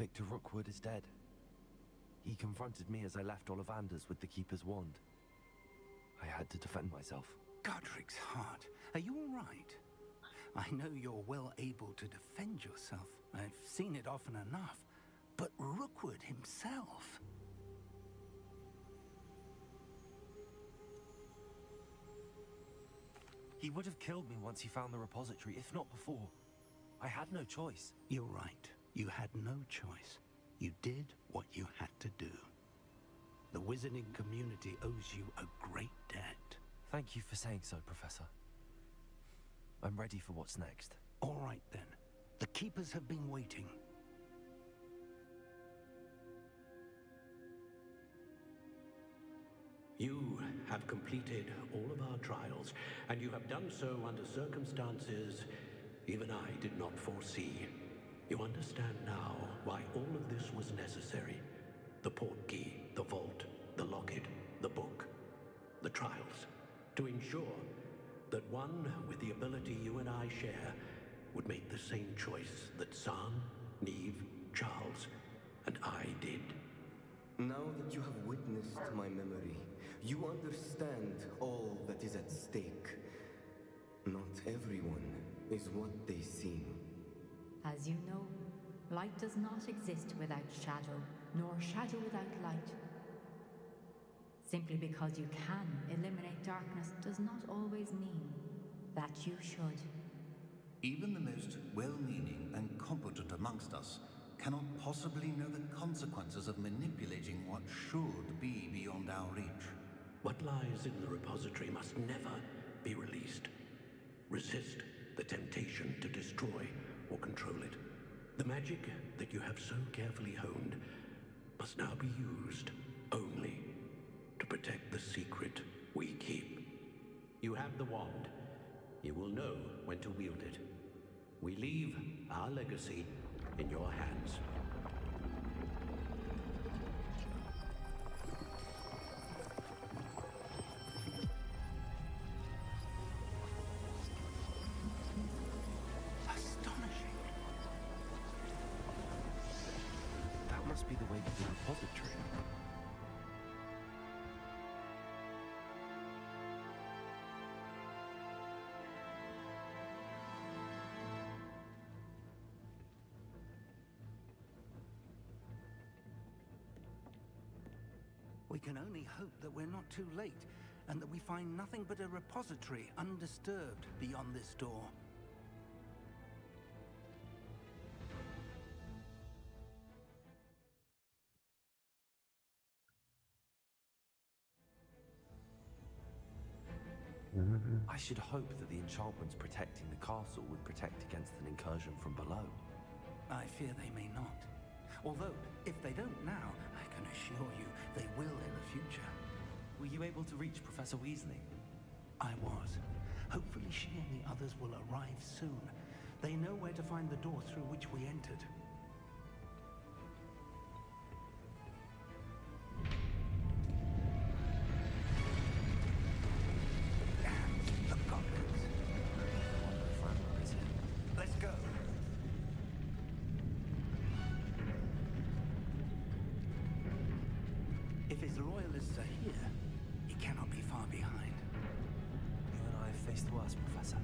Victor Rookwood is dead. He confronted me as I left Ollivander's with the Keeper's wand. I had to defend myself. Godric's heart, are you all right? I know you're well able to defend yourself. I've seen it often enough. But Rookwood himself... He would have killed me once he found the repository, if not before. I had no choice. You're right. You had no choice. You did what you had to do. The wizarding community owes you a great debt. Thank you for saying so, Professor. I'm ready for what's next. All right, then. The Keepers have been waiting. You have completed all of our trials, and you have done so under circumstances even I did not foresee. You understand now why all of this was necessary. The portkey, the vault, the locket, the book, the trials. To ensure that one with the ability you and I share would make the same choice that San, Neve, Charles, and I did. Now that you have witnessed my memory, you understand all that is at stake. Not everyone is what they seem. As you know, light does not exist without shadow, nor shadow without light. Simply because you can eliminate darkness does not always mean that you should. Even the most well-meaning and competent amongst us cannot possibly know the consequences of manipulating what should be beyond our reach. What lies in the repository must never be released. Resist the temptation to destroy or control it. The magic that you have so carefully honed must now be used only to protect the secret we keep. You have the wand. You will know when to wield it. We leave our legacy in your hands. Astonishing. That must be the way to the repository. We can only hope that we're not too late, and that we find nothing but a repository undisturbed beyond this door. I should hope that the enchantments protecting the castle would protect against an incursion from below. I fear they may not. Although, if they don't now, I can assure you they will in the future. Were you able to reach Professor Weasley? I was. Hopefully she and the others will arrive soon. They know where to find the door through which we entered. The goblins. Let's go. If his loyalists are here, he cannot be far behind. You and I have faced worse, Professor.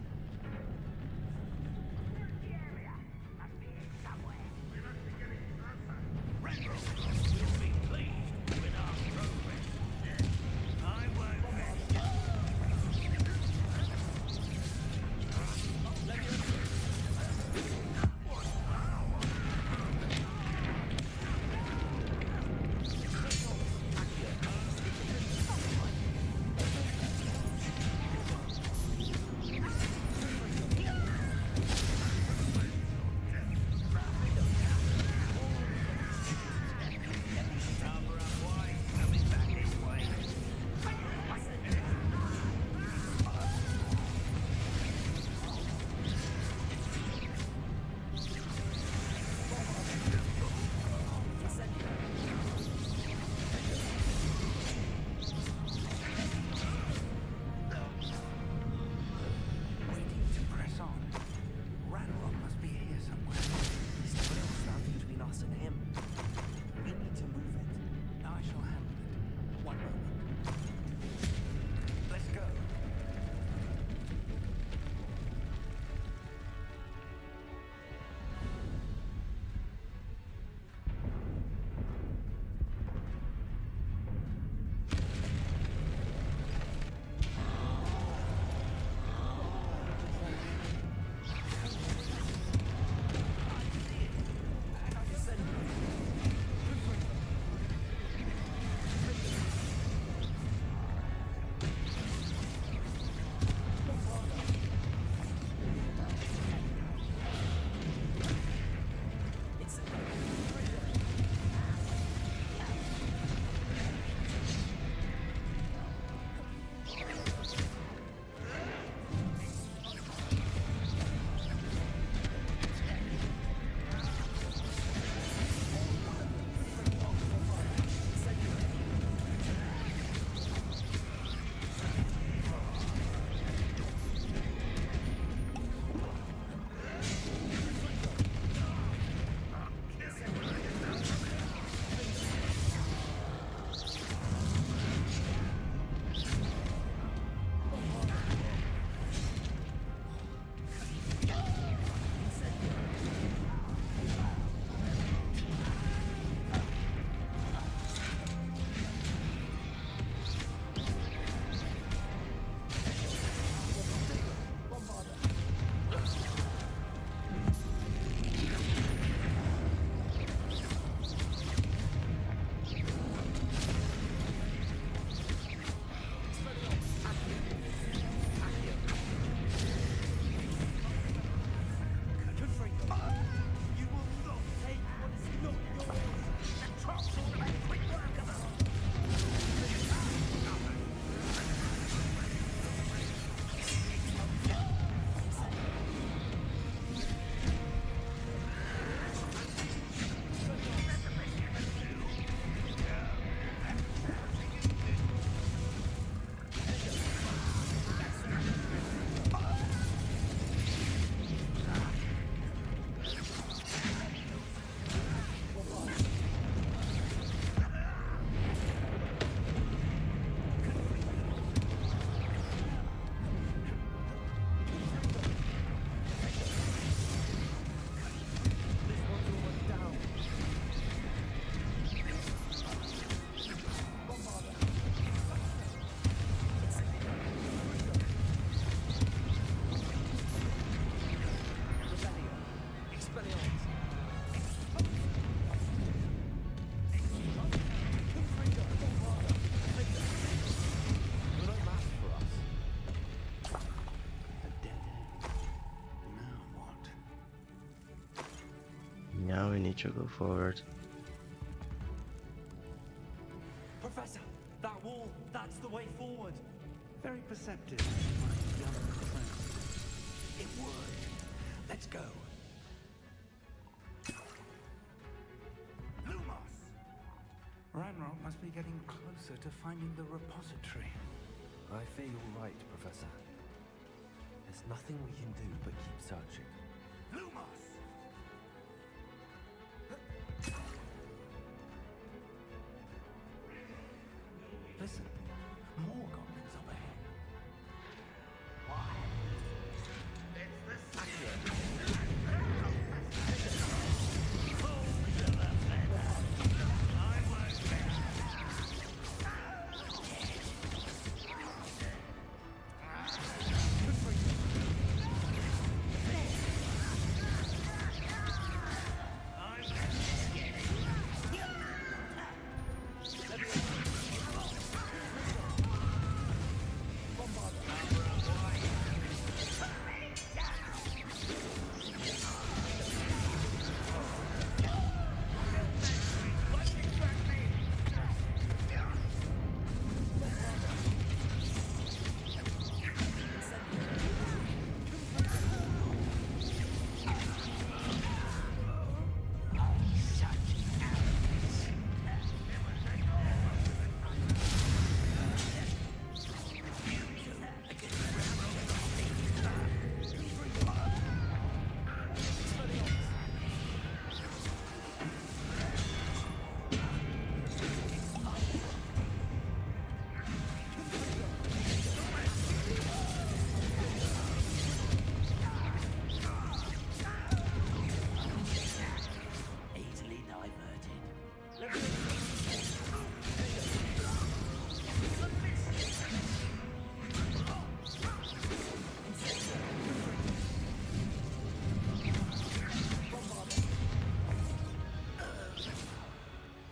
to go forward. Professor, that wall, that's the way forward. Very perceptive, my young friend. It would. Let's go. Lumos! Ranrock must be getting closer to finding the repository. I fear you're right, Professor. There's nothing we can do but keep searching. Lumos! Listen, more goblins up ahead.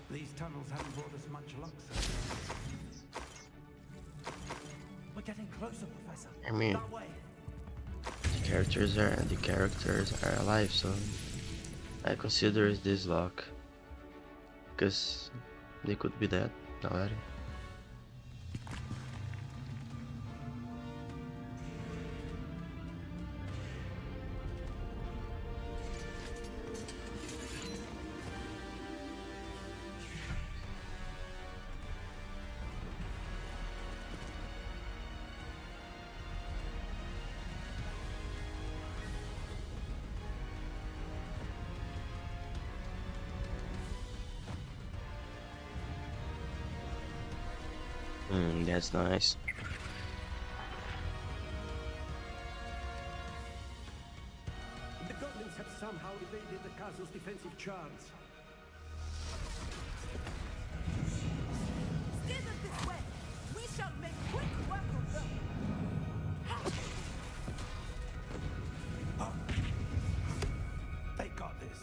These tunnels haven't brought us much luck so far. We're getting closer, Professor. I mean, That way. the characters are alive, so I consider this luck, because they could be dead already. That's nice. The goblins have somehow evaded the castle's defensive charms. Steer them this way. We shall make quick work of them. They got this.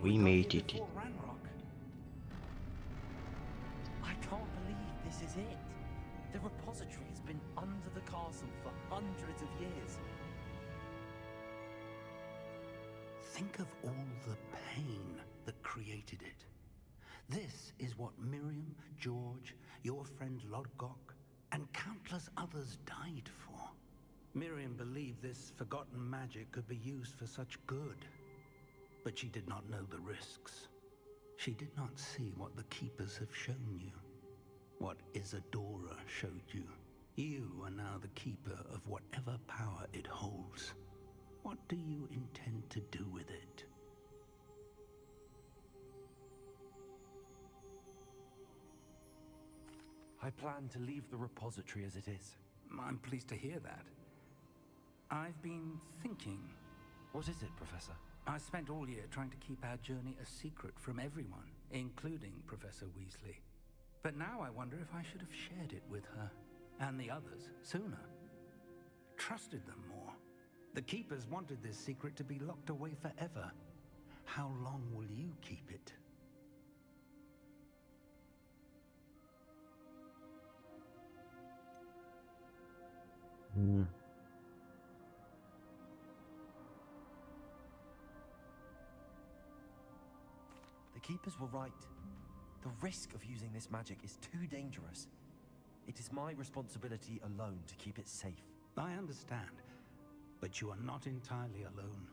We got made here it. before Ranrock. I can't believe this is it. The repository has been under the castle for hundreds of years. Think of all the pain that created it. This is what Miriam, George, your friend Lodgok, and countless others died for. Miriam believed this forgotten magic could be used for such good. But she did not know the risks. She did not see what the Keepers have shown you. What Isadora showed you. You are now the Keeper of whatever power it holds. What do you intend to do with it? I plan to leave the repository as it is. I'm pleased to hear that. I've been thinking. What is it, Professor? I spent all year trying to keep our journey a secret from everyone, including Professor Weasley. But now I wonder if I should have shared it with her, and the others, sooner. Trusted them more. The Keepers wanted this secret to be locked away forever. How long will you keep it? The Keepers were right. The risk of using this magic is too dangerous. It is my responsibility alone to keep it safe. I understand, but you are not entirely alone.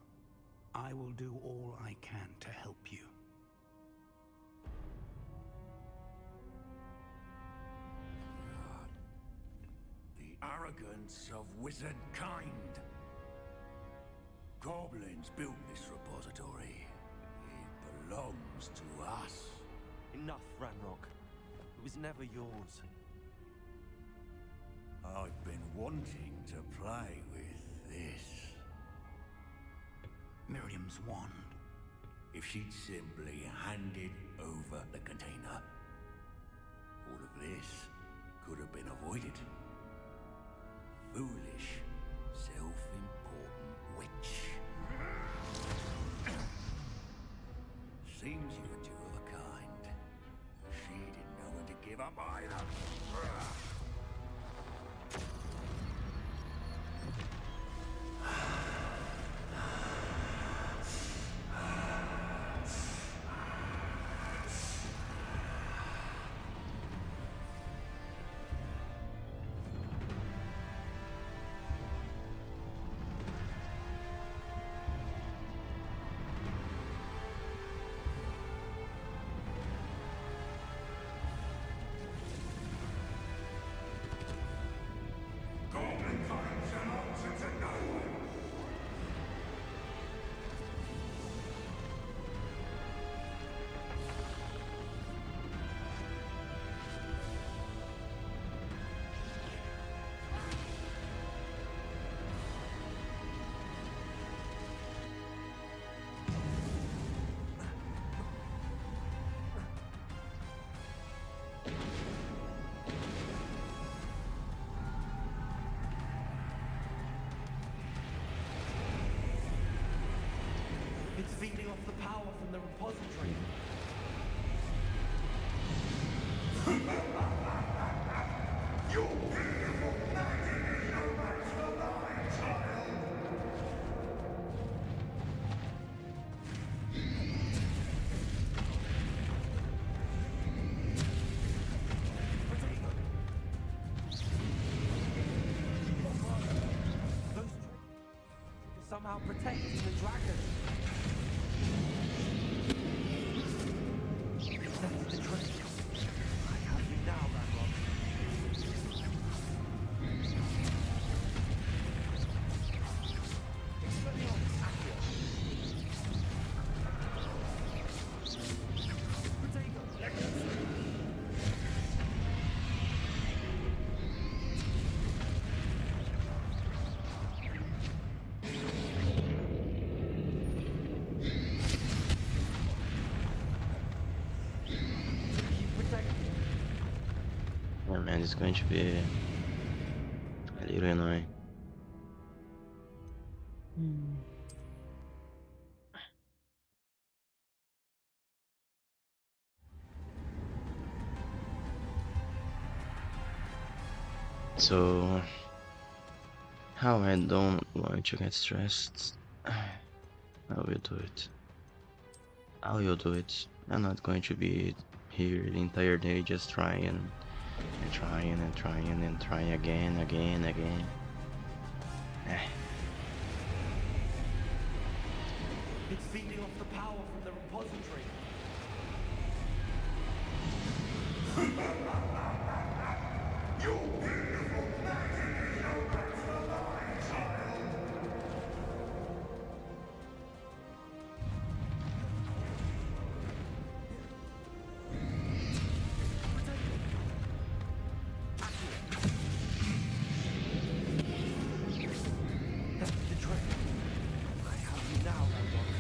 I will do all I can to help you. The arrogance of wizard kind. Goblins built this repository. It belongs to us. Enough, Ranrock. It was never yours. I've been wanting to play with this. Miriam's wand. If she'd simply handed over the container, all of this could have been avoided. Foolish, self-important witch. Seems you were two of a kind. She didn't know when to give up either. It's feeding off the power from the repository. Your beautiful magic is no match for mine, child! Those somehow protecting the dragon. That's the trick. I have you now, Ranrock. Expelliarmus Accio. Protego. Yeah, man, it's going to be a little annoying. So, how I don't want to get stressed, I will do it. I will do it. I'm not going to be here the entire day just trying and trying and trying and trying again. It's feeding off the power from the repository. Your beautiful magic is no match for mine, child. That's the trick. I have you now, Randolph.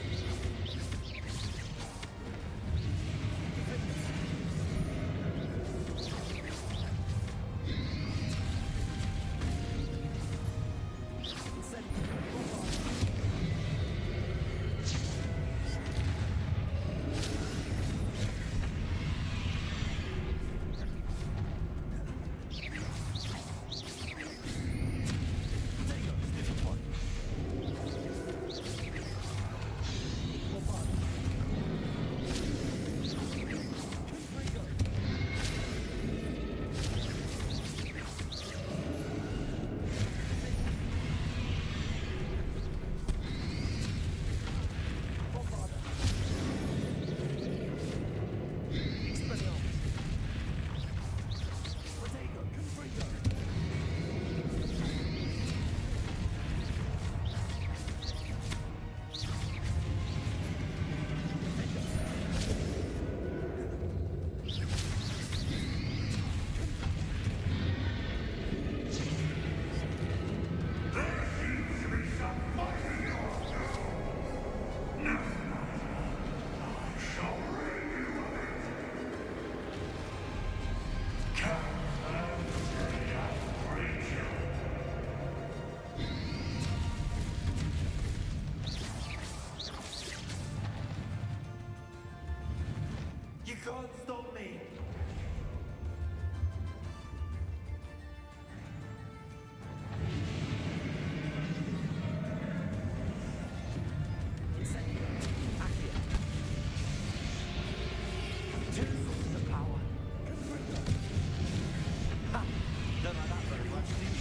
You can't stop me. Two sources of power. Ha! Don't like that very much, do you?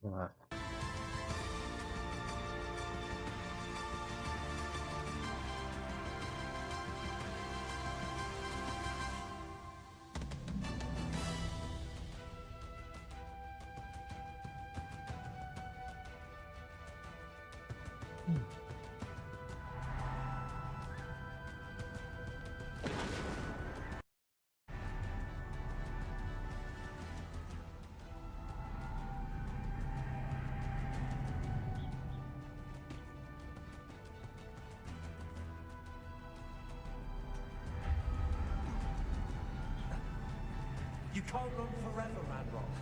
Wow. can't run forever, Ranrock.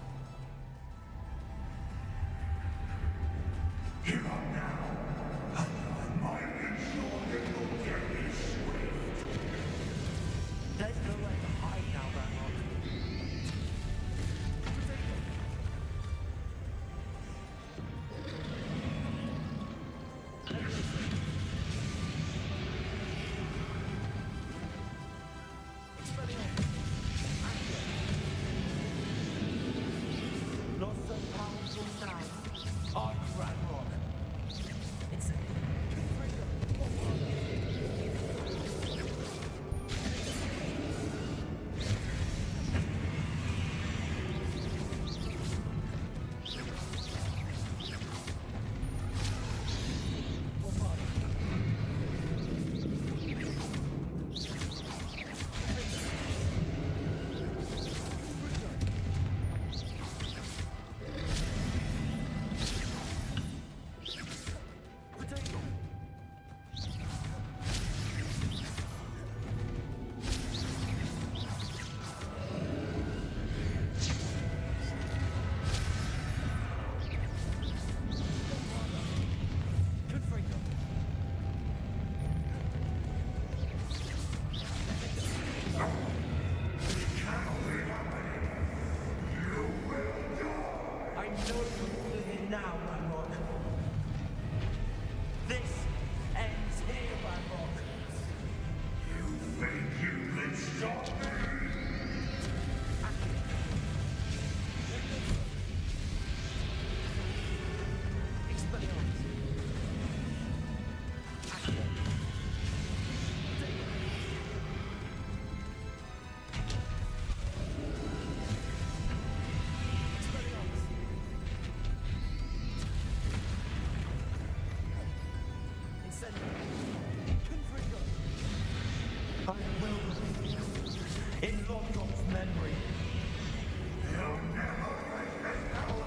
Give up now. I might ensure that your death is swift. There's nowhere to hide now, Ranrock. Not so powerful now. Are you, Ranrock? It's I know you will hear now, Ranrock. This ends here, Ranrock. You think you can stop me? I will. In Lodgok's memory. He'll never let me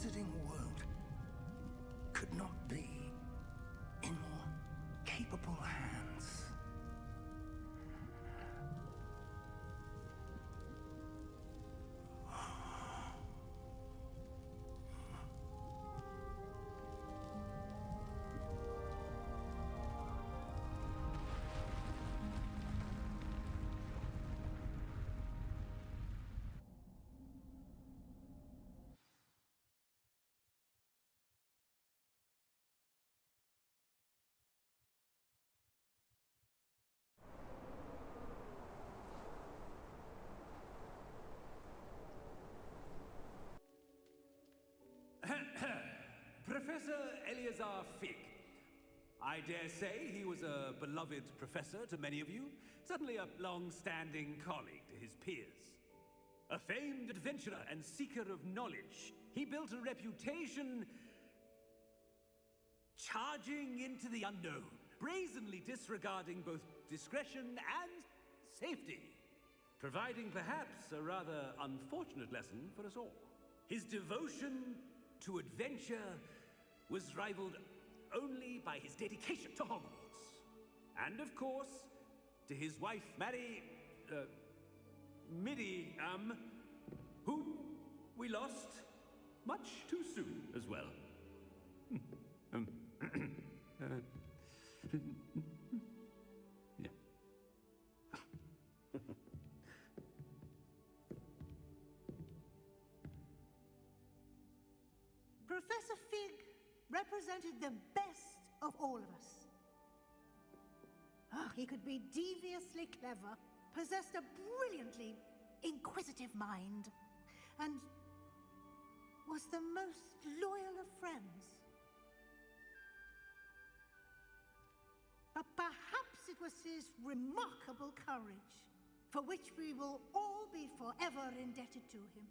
wizarding world could not be in more capable hands. Professor Eleazar Fig. I dare say he was a beloved professor to many of you, certainly a long-standing colleague to his peers. A famed adventurer and seeker of knowledge, he built a reputation charging into the unknown, brazenly disregarding both discretion and safety, providing perhaps a rather unfortunate lesson for us all. His devotion to adventure was rivaled only by his dedication to Hogwarts. And of course, to his wife, Midi, whom we lost much too soon as well. Yeah. Professor Fig represented the best of all of us. He could be deviously clever, possessed a brilliantly inquisitive mind, and was the most loyal of friends. But perhaps it was his remarkable courage, for which we will all be forever indebted to him.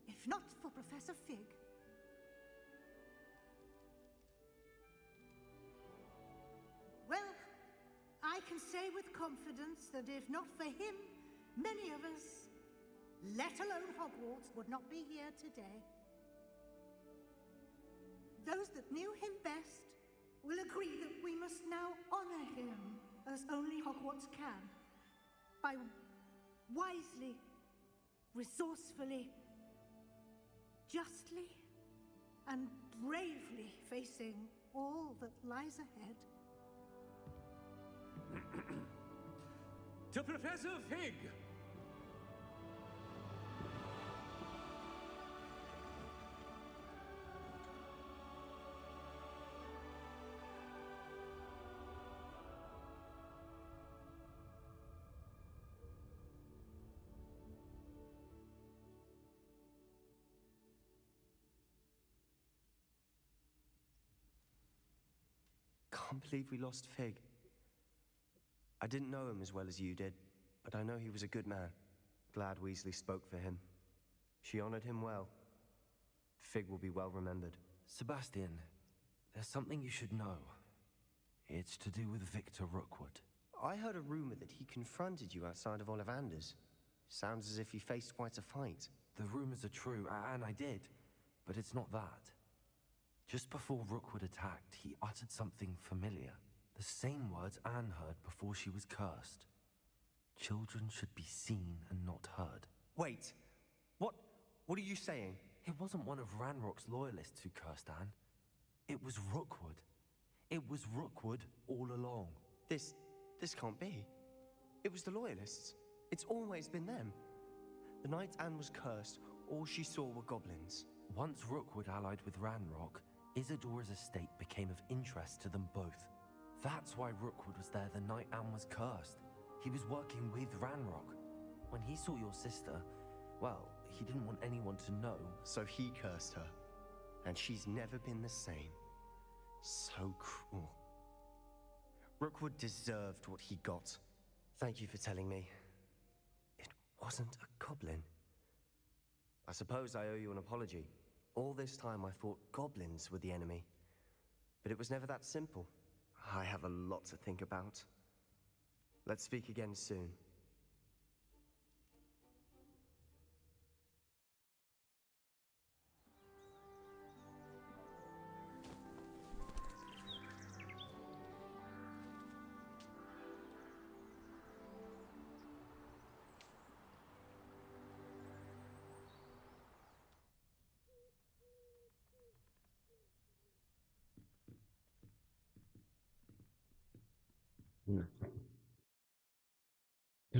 If not for Professor Fig, well, I can say with confidence that if not for him, many of us, let alone Hogwarts, would not be here today. Those that knew him best will agree that we must now honor him as only Hogwarts can, by wisely, resourcefully, justly, and bravely facing all that lies ahead. To Professor Fig! Can't believe we lost Fig. I didn't know him as well as you did, but I know he was a good man. Glad Weasley spoke for him. She honored him well. Fig will be well remembered. Sebastian, there's something you should know. It's to do with Victor Rookwood. I heard a rumor that he confronted you outside of Ollivander's. Sounds as if you faced quite a fight. The rumors are true, and I did, but it's not that. Just before Rookwood attacked, he uttered something familiar. The same words Anne heard before she was cursed. Children should be seen and not heard. Wait, what are you saying? It wasn't one of Ranrock's loyalists who cursed Anne. It was Rookwood. It was Rookwood all along. This can't be. It was the loyalists. It's always been them. The night Anne was cursed, all she saw were goblins. Once Rookwood allied with Ranrock, Isadora's estate became of interest to them both. That's why Rookwood was there the night Anne was cursed. He was working with Ranrock. When he saw your sister, well, he didn't want anyone to know. So he cursed her. And she's never been the same. So cruel. Rookwood deserved what he got. Thank you for telling me. It wasn't a goblin. I suppose I owe you an apology. All this time I thought goblins were the enemy. But it was never that simple. I have a lot to think about. Let's speak again soon.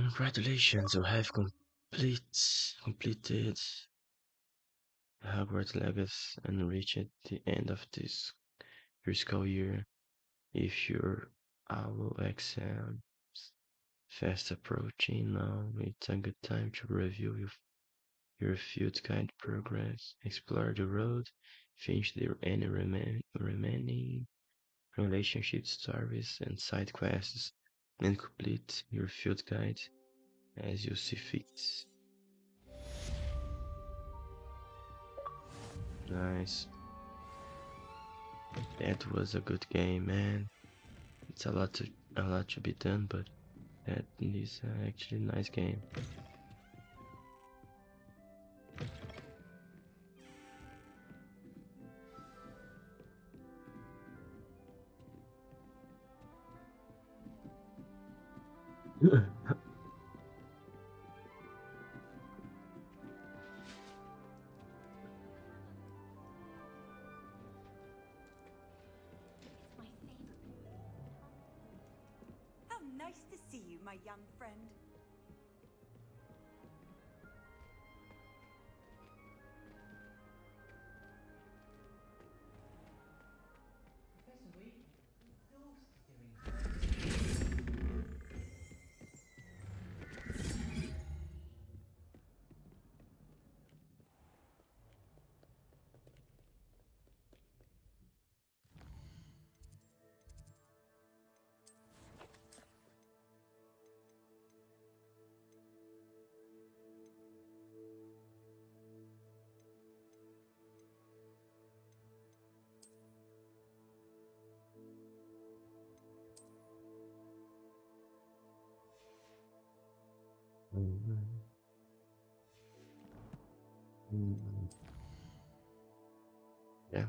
Congratulations, you have completed Hogwarts Legacy and reached the end of this fiscal year. If your owl exam fast approaching now, it's a good time to review your field guide progress, explore the road, finish any remaining relationship stories and side quests, and complete your field guide as you see fit. Nice. That was a good game, man. It's a lot to be done, but that is actually a nice game. How nice to see you, my young friend. Professor Week, ghost doing Yeah.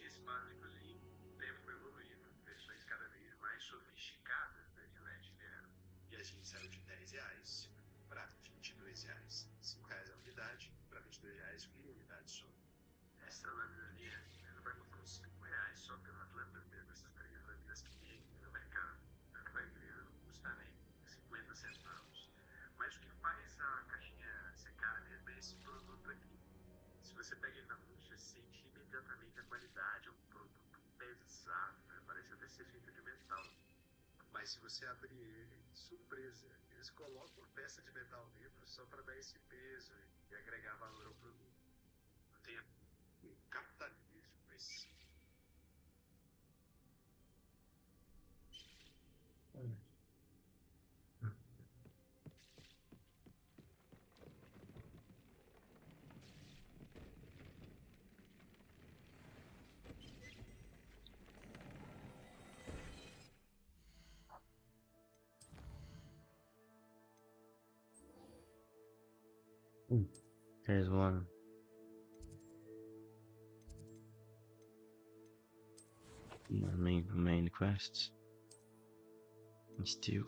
esses básicos e o tempo foi evoluindo. Versões cada vez mais sofisticadas da Gillette vieram. E a gente saiu de R$ 10 para R$ 22. R$ 5 a unidade para R$ 22 por unidade só. Essa lâmina ali, ela vai custar uns R$ 5 só pela lâmina mesmo, essas 3 lâminas que tem no mercado. Tanto vai não custa nem 50 centavos. Mas o que faz a caixinha ser cara mesmo é esse produto aqui. Se você pega ele na mão, você sente imediatamente a qualidade, é um produto pesado, né? Parece até ser feito de metal. Mas se você abrir ele, surpresa, eles colocam uma peça de metal dentro só para dar esse peso e agregar valor ao produto. Não tem um capitalismo, mas There's one. Main quests. Still.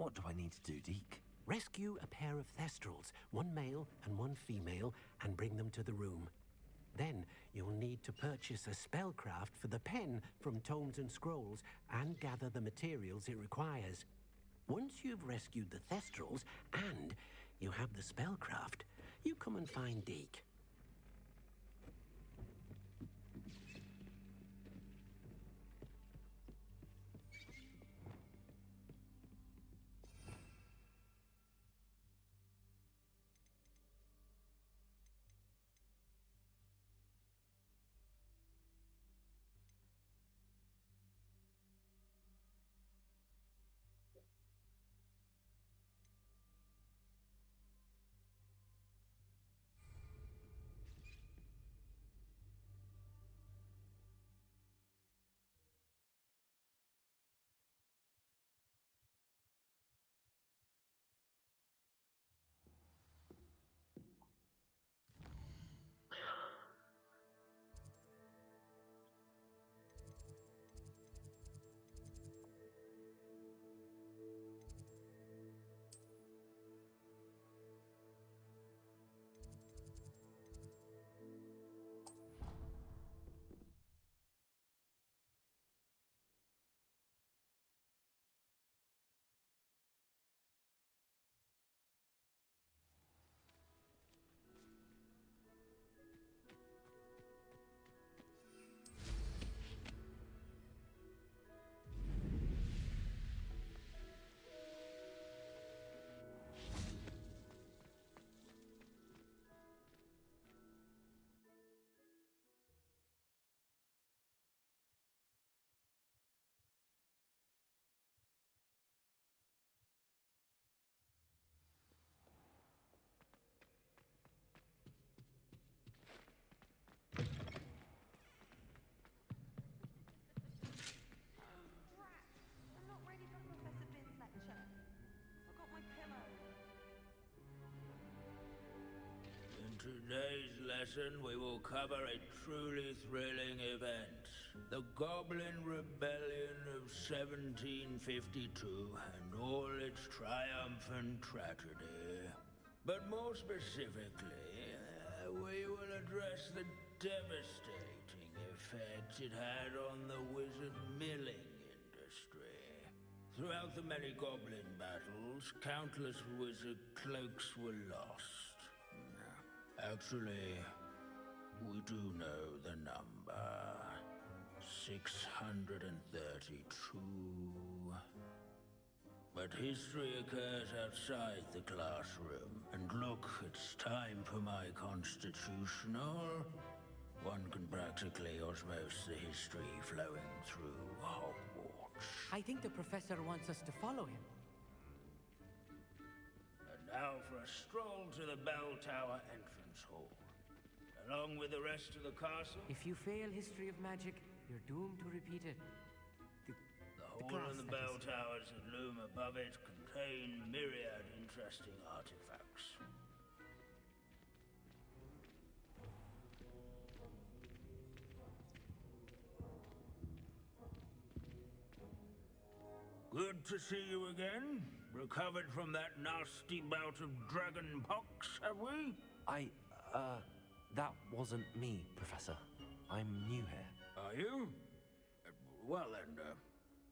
What do I need to do, Deke? Rescue a pair of thestrals, one male and one female, and bring them to the room. Then you'll need to purchase a spellcraft for the pen from Tomes and Scrolls and gather the materials it requires. Once you've rescued the thestrals and you have the spellcraft, you come and find Deke. today's lesson, we will cover a truly thrilling event. The Goblin Rebellion of 1752 and all its triumphant tragedy. But more specifically, we will address the devastating effect it had on the wizard milling industry. Throughout the many goblin battles, countless wizard cloaks were lost. Actually, we do know the number. 632. But history occurs outside the classroom. And look, it's time for my constitutional. One can practically osmose the history flowing through Hogwarts. I think the professor wants us to follow him. And now for a stroll to the bell tower entrance hall. Along with the rest of the castle. If you fail history of magic, you're doomed to repeat it. The hall and the bell towers that loom above it contain myriad interesting artifacts. Good to see you again. Recovered from that nasty bout of dragon pox, have we? That wasn't me, Professor. I'm new here. Are you? Well then,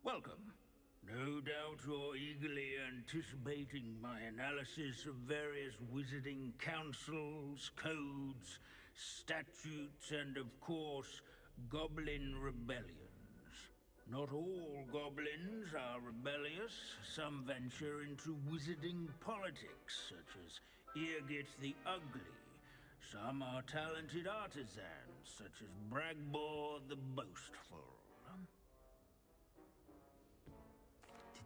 welcome. No doubt you're eagerly anticipating my analysis of various wizarding councils, codes, statutes, and of course, goblin rebellions. Not all goblins are rebellious. Some venture into wizarding politics, such as Irgit the Ugly. Some are talented artisans, such as Bragbor the Boastful.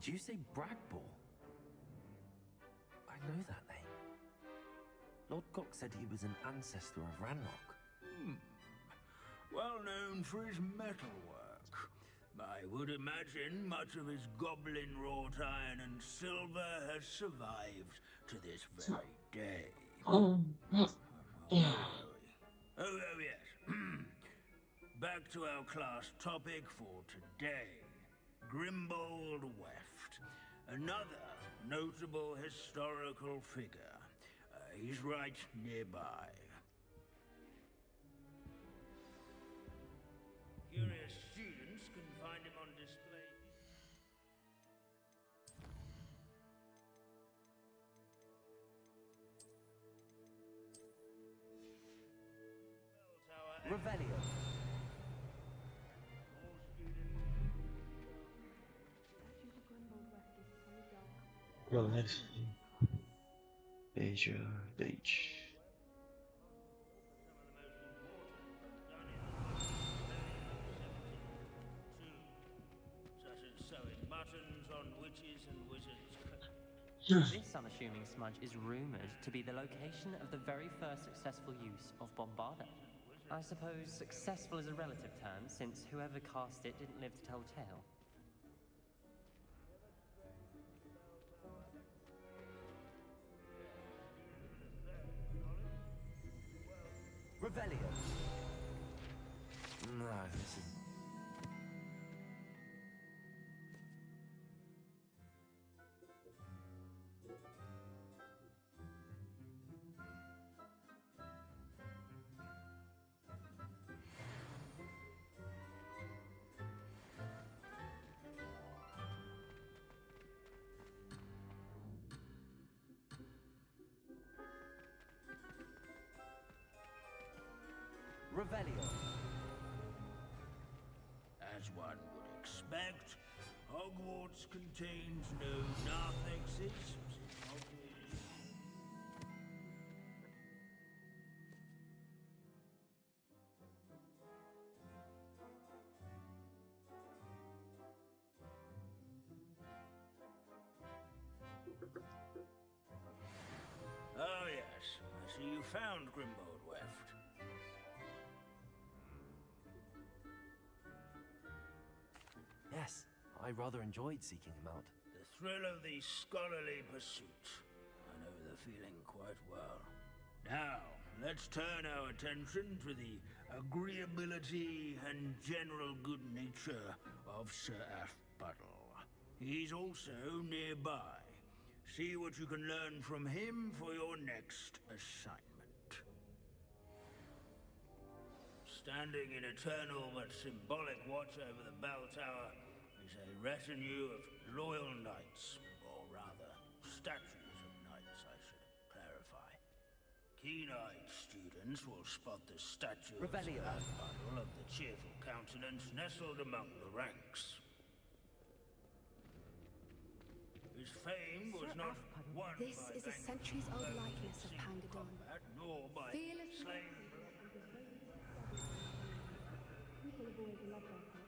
Did you say Bragbor? I know that name. Lord Cock said he was an ancestor of Ranrock. Well known for his metalwork. I would imagine much of his goblin wrought iron and silver has survived to this very day. Oh, yes. Back to our class topic for today. Grimbold Weft. Another notable historical figure. He's right nearby. Curious students can find him on display. Revelio. Well, let's see. Page. Such as sewing buttons on witches and wizards. This unassuming smudge is rumored to be the location of the very first successful use of Bombarda. I suppose successful is a relative term, since whoever cast it didn't live to tell the tale. Revelio. No, this is... Revelio. As one would expect, Hogwarts contains no narthexes. Oh yes, I see you found Grimbold Weft. Yes, I rather enjoyed seeking him out. The thrill of the scholarly pursuit. I know the feeling quite well. Now, let's turn our attention to the agreeability and general good nature of Sir Afpuddle. He's also nearby. See what you can learn from him for your next assignment. Standing in eternal but symbolic watch over the bell tower is a retinue of loyal knights, or rather, statues of knights, I should clarify. Keen-eyed students will spot the statue of Sir Afpuddle of the cheerful countenance nestled among the ranks. His fame was not won This This is a centuries-old likeness of Pangadon. nor by Fearless slaying. People have always loved our pet.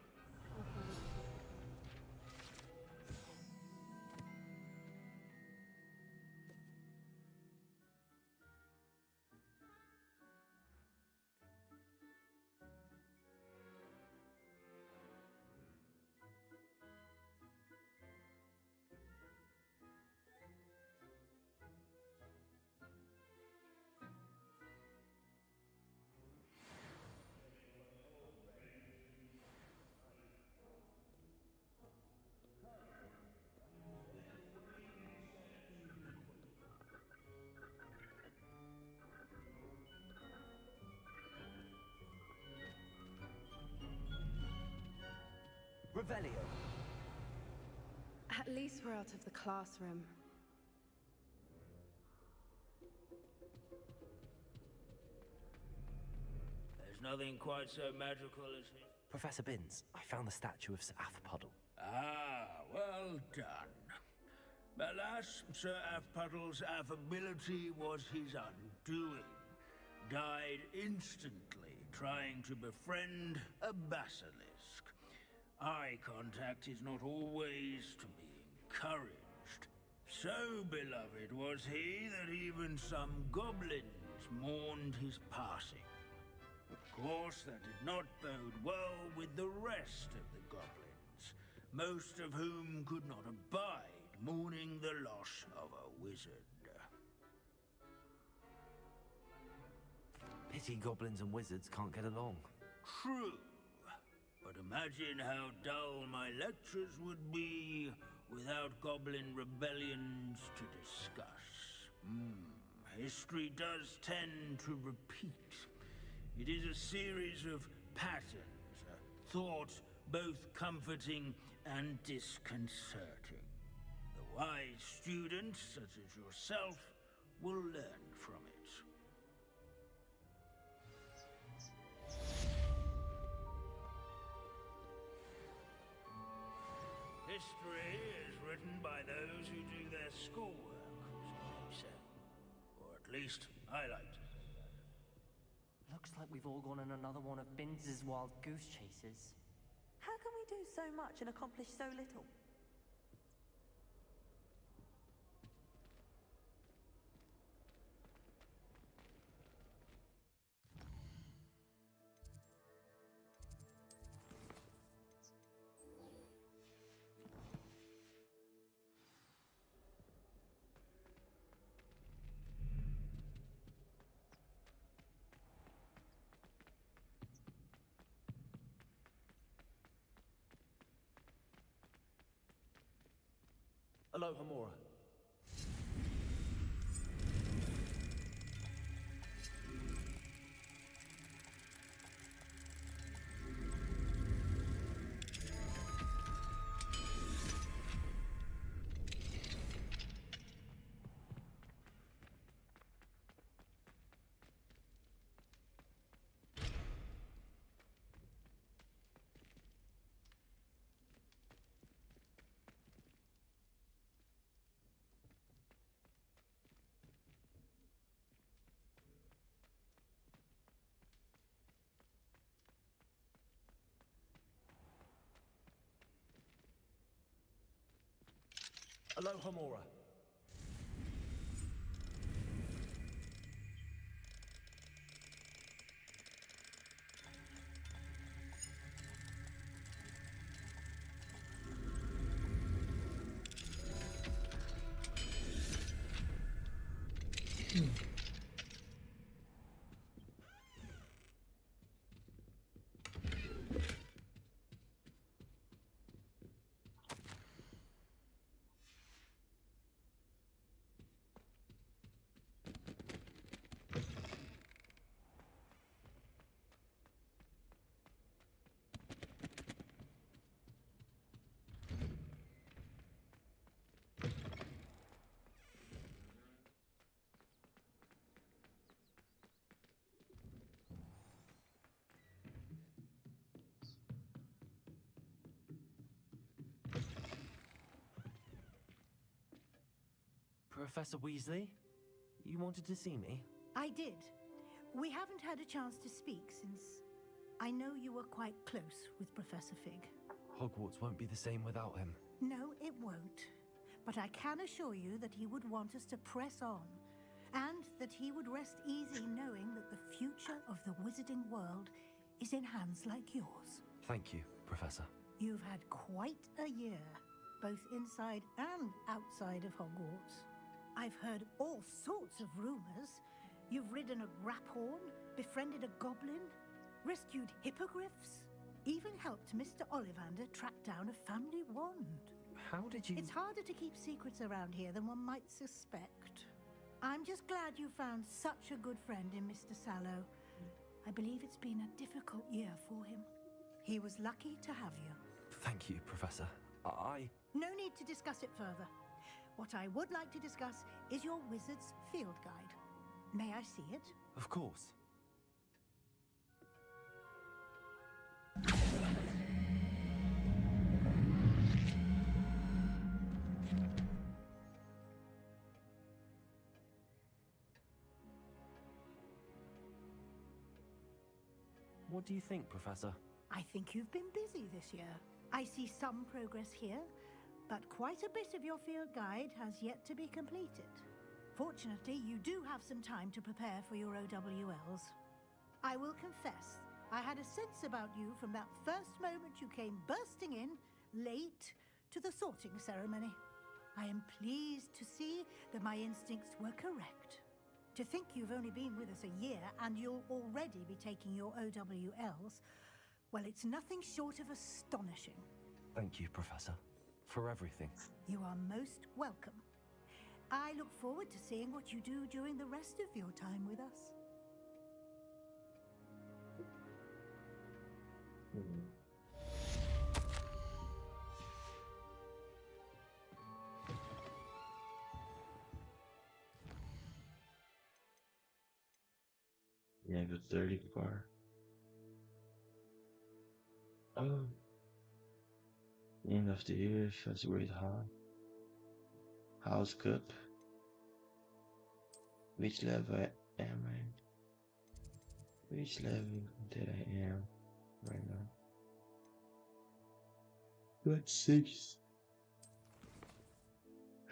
Revelio. At least we're out of the classroom. There's nothing quite so magical as his... Professor Binns, I found the statue of Sir Afpuddle. Ah, well done. Alas, Sir Afpuddle's affability was his undoing. Died instantly trying to befriend a basilisk. Eye contact is not always to be encouraged. So beloved was he that even some goblins mourned his passing. Of course, that did not bode well with the rest of the goblins, most of whom could not abide mourning the loss of a wizard. Pity goblins and wizards can't get along. True. But imagine how dull my lectures would be without goblin rebellions to discuss. History does tend to repeat. It is a series of patterns, a thought both comforting and disconcerting. The wise students, such as yourself, will learn from it. History is written by those who do their schoolwork, so they say. Or at least, I like to say that. Looks like we've all gone on another one of Binns' wild goose chases. How can we do so much and accomplish so little? Alohomora. Alohomora. Professor Weasley? You wanted to see me? I did. We haven't had a chance to speak since I know you were quite close with Professor Fig. Hogwarts won't be the same without him. No, it won't. But I can assure you that he would want us to press on, and that he would rest easy knowing that the future of the wizarding world is in hands like yours. Thank you, Professor. You've had quite a year, both inside and outside of Hogwarts. I've heard all sorts of rumors. You've ridden a graphorn, befriended a goblin, rescued hippogriffs, even helped Mr. Ollivander track down a family wand. How did you... It's harder to keep secrets around here than one might suspect. I'm just glad you found such a good friend in Mr. Sallow. I believe it's been a difficult year for him. He was lucky to have you. Thank you, Professor. No need to discuss it further. What I would like to discuss is your wizard's field guide. May I see it? Of course. What do you think, Professor? I think you've been busy this year. I see some progress here, but quite a bit of your field guide has yet to be completed. Fortunately, you do have some time to prepare for your OWLs. I will confess, I had a sense about you from that first moment you came bursting in, late, to the sorting ceremony. I am pleased to see that my instincts were correct. To think you've only been with us a year and you'll already be taking your OWLs, well, it's nothing short of astonishing. Thank you, Professor, for everything. You are most welcome. I look forward to seeing what you do during the rest of your time with us. Level 34. Oh. End of the year feels great hard. House Cup. Which level am I? Which level that I am right now? What 6?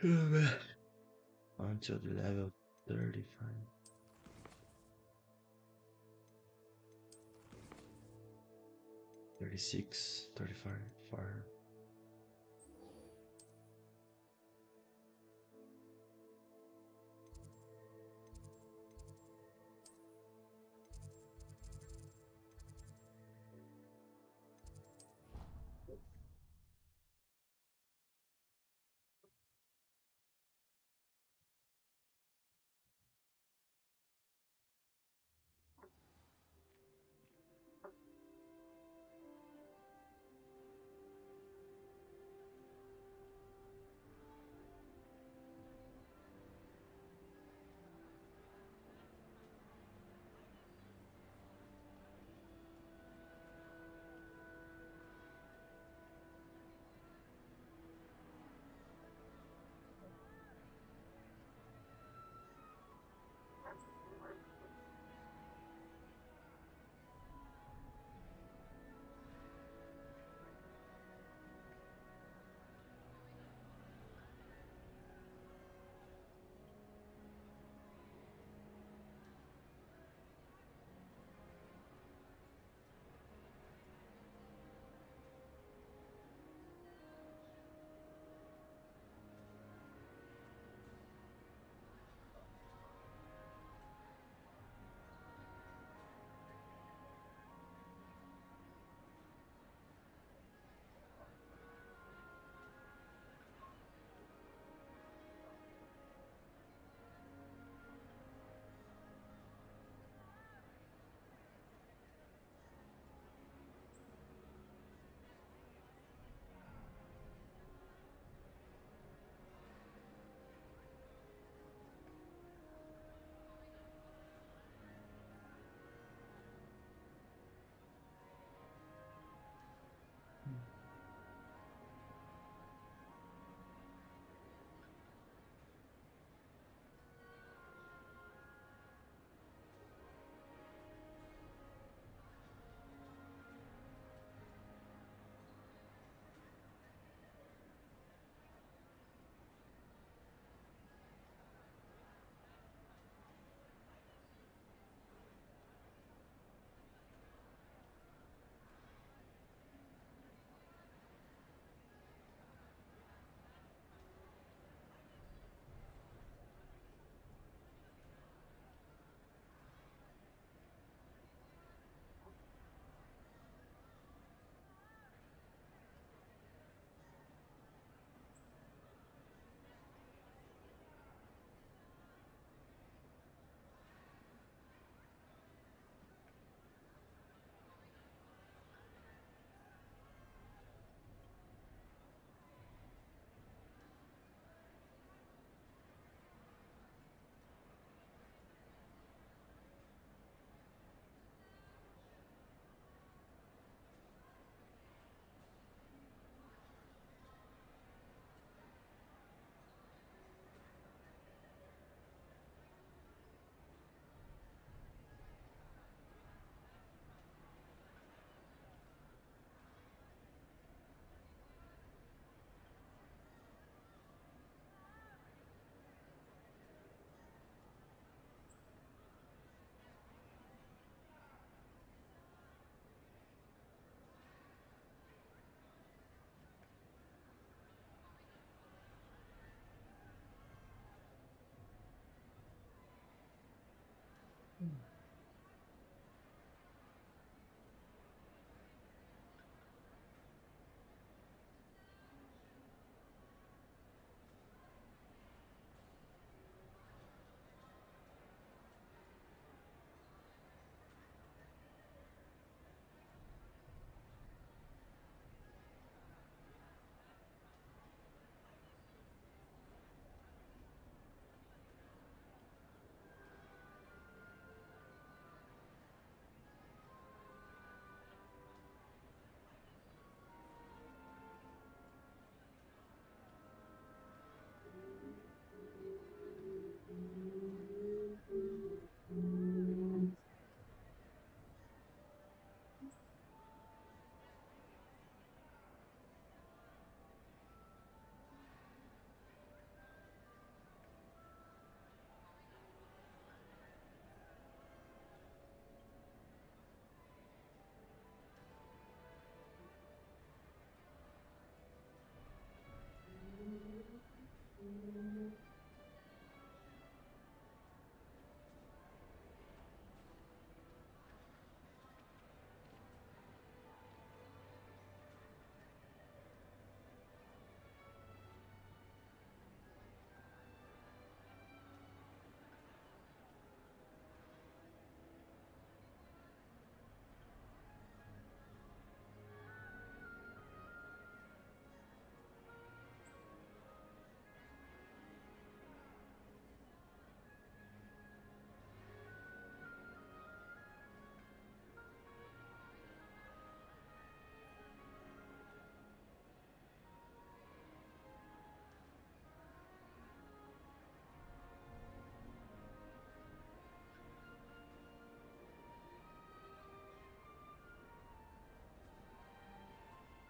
Until the level 35. 36, 35, fire.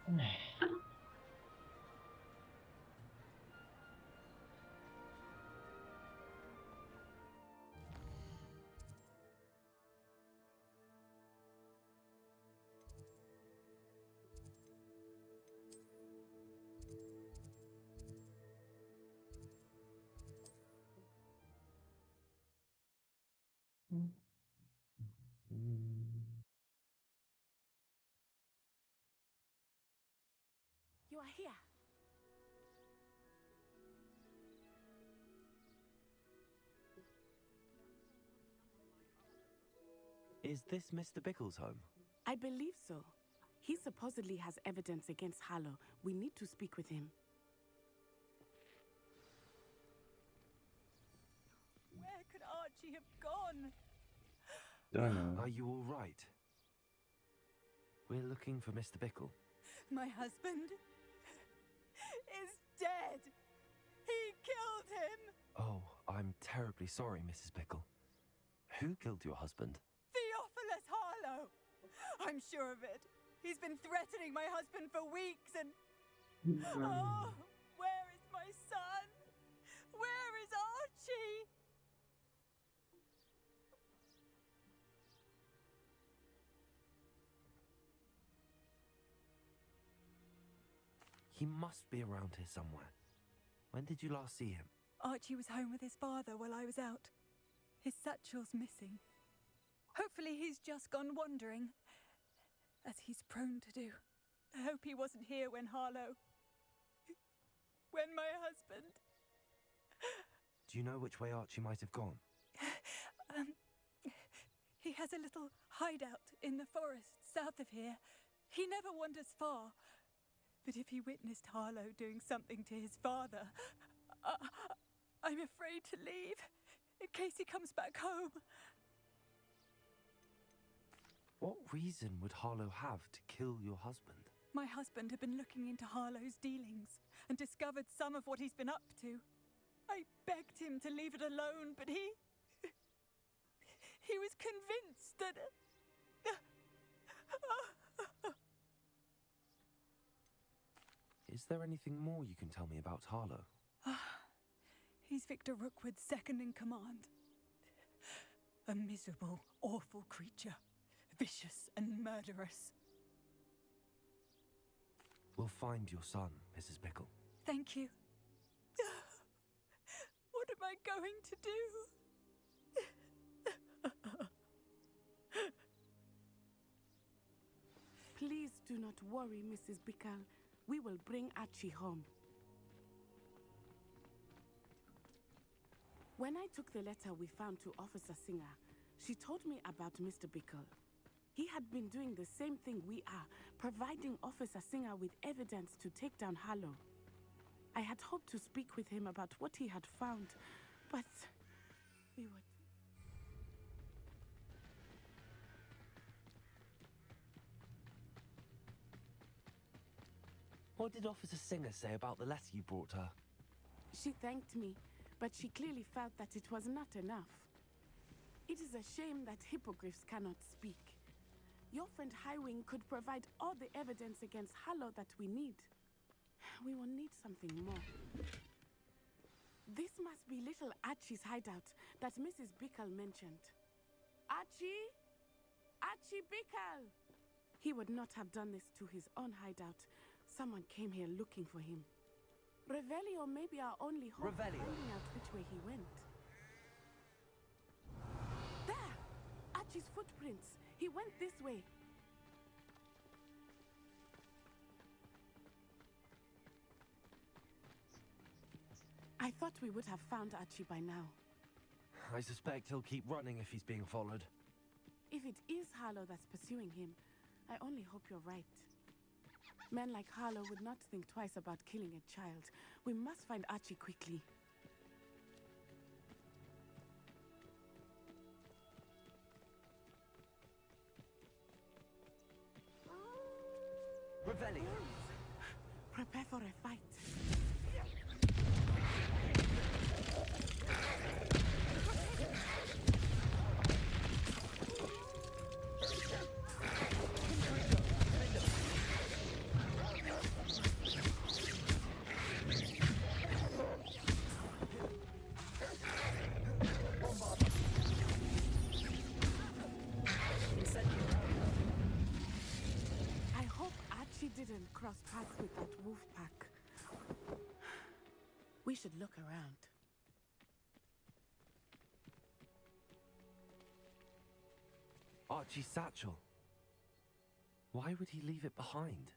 You are here. Is this Mr. Bickle's home? I believe so. He supposedly has evidence against Harlow. We need to speak with him. Where could Archie have gone? Don't know. Are you all right? We're looking for Mr. Bickle. My husband is dead. He killed him. Oh, I'm terribly sorry, Mrs. Bickle. Who killed your husband? Theophilus Harlow. I'm sure of it. He's been threatening my husband for weeks and... Oh, where is my son? Where is Archie? He must be around here somewhere. When did you last see him? Archie was home with his father while I was out. His satchel's missing. Hopefully he's just gone wandering, as he's prone to do. I hope he wasn't here when Harlow... when my husband... Do you know which way Archie might have gone? He has a little hideout in the forest south of here. He never wanders far. But if he witnessed Harlow doing something to his father, I'm afraid to leave, in case he comes back home. What reason would Harlow have to kill your husband? My husband had been looking into Harlow's dealings and discovered some of what he's been up to. I begged him to leave it alone, but he was convinced that... Is there anything more you can tell me about Harlow? He's Victor Rookwood's second in command. A miserable, awful creature. Vicious and murderous. We'll find your son, Mrs. Bickle. Thank you. What am I going to do? Please do not worry, Mrs. Bickle. We will bring Archie home. When I took the letter we found to Officer Singer, she told me about Mr. Bickle. He had been doing the same thing we are, providing Officer Singer with evidence to take down Harlow. I had hoped to speak with him about what he had found, but we were... What did Officer Singer say about the letter you brought her? She thanked me, but she clearly felt that it was not enough. It is a shame that hippogriffs cannot speak. Your friend Highwing could provide all the evidence against Harlow that we need. We will need something more. This must be little Archie's hideout that Mrs. Bickle mentioned. Archie? Archie Bickle! He would not have done this to his own hideout. Someone came here looking for him. Revelio may be our only hope of finding out which way he went. There! Archie's footprints. He went this way. I thought we would have found Archie by now. I suspect he'll keep running if he's being followed. If it is Harlow that's pursuing him, I only hope you're right. Men like Harlow would not think twice about killing a child. We must find Archie quickly. Revelio! Prepare for a fight. She didn't cross paths with that wolf pack. We should look around. Archie's satchel. Why would he leave it behind?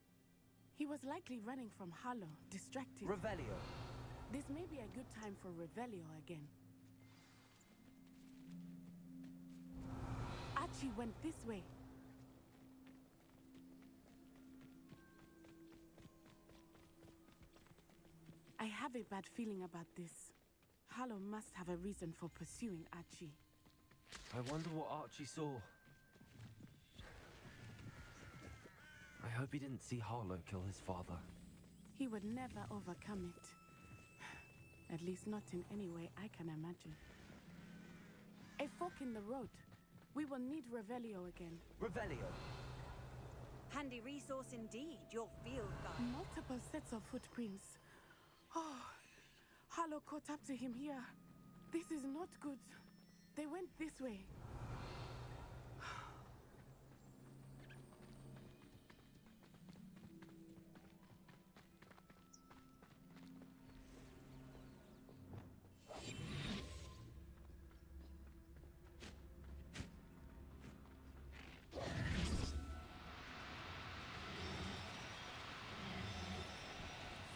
He was likely running from Harlow, distracted. Revelio. This may be a good time for Revelio again. Archie went this way. I have a bad feeling about this. Harlow must have a reason for pursuing Archie. I wonder what Archie saw. I hope he didn't see Harlow kill his father. He would never overcome it. At least not in any way I can imagine. A fork in the road. We will need Revelio again. Revelio. Handy resource indeed, your field guide. Multiple sets of footprints. Oh, Harlow caught up to him here. This is not good. They went this way.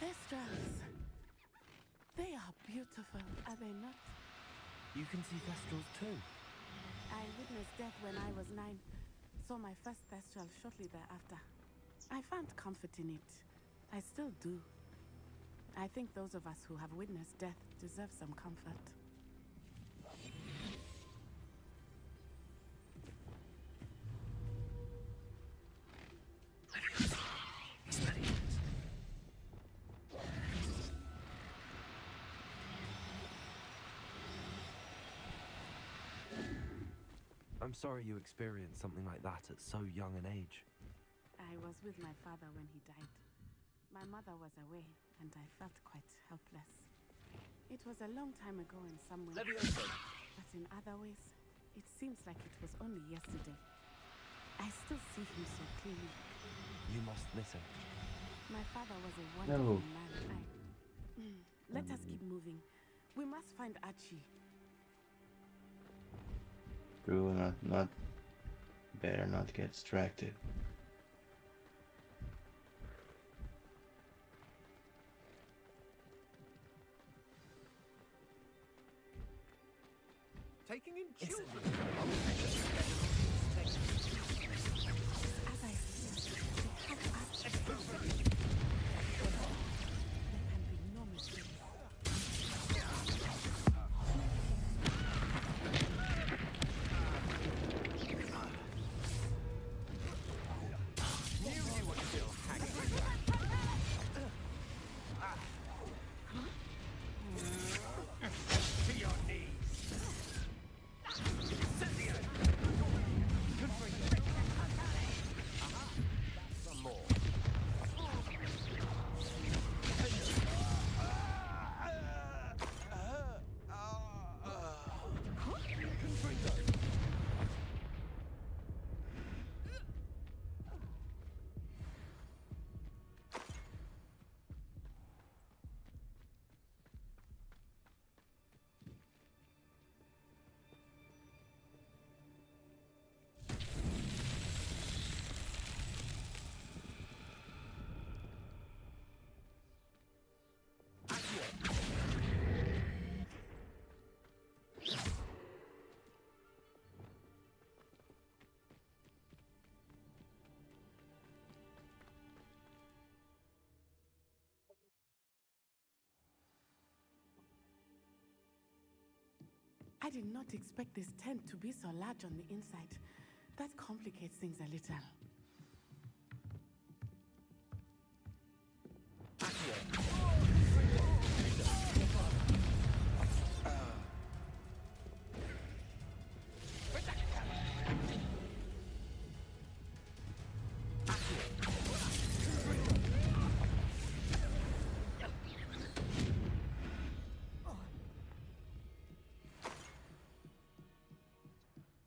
Thestrals. They are beautiful, are they not? You can see Thestrals too. I witnessed death when I was 9. Saw my first Thestral shortly thereafter. I found comfort in it. I still do. I think those of us who have witnessed death deserve some comfort. I'm sorry you experienced something like that at so young an age. I was with my father when he died. My mother was away, and I felt quite helpless. It was a long time ago in some ways, but in other ways, it seems like it was only yesterday. I still see him so clearly. You must miss him. My father was a wonderful man. Let us keep moving. We must find Archie. True, not better not get distracted. Taking in children. As I said, they have Archie. I did not expect this tent to be so large on the inside. That complicates things a little.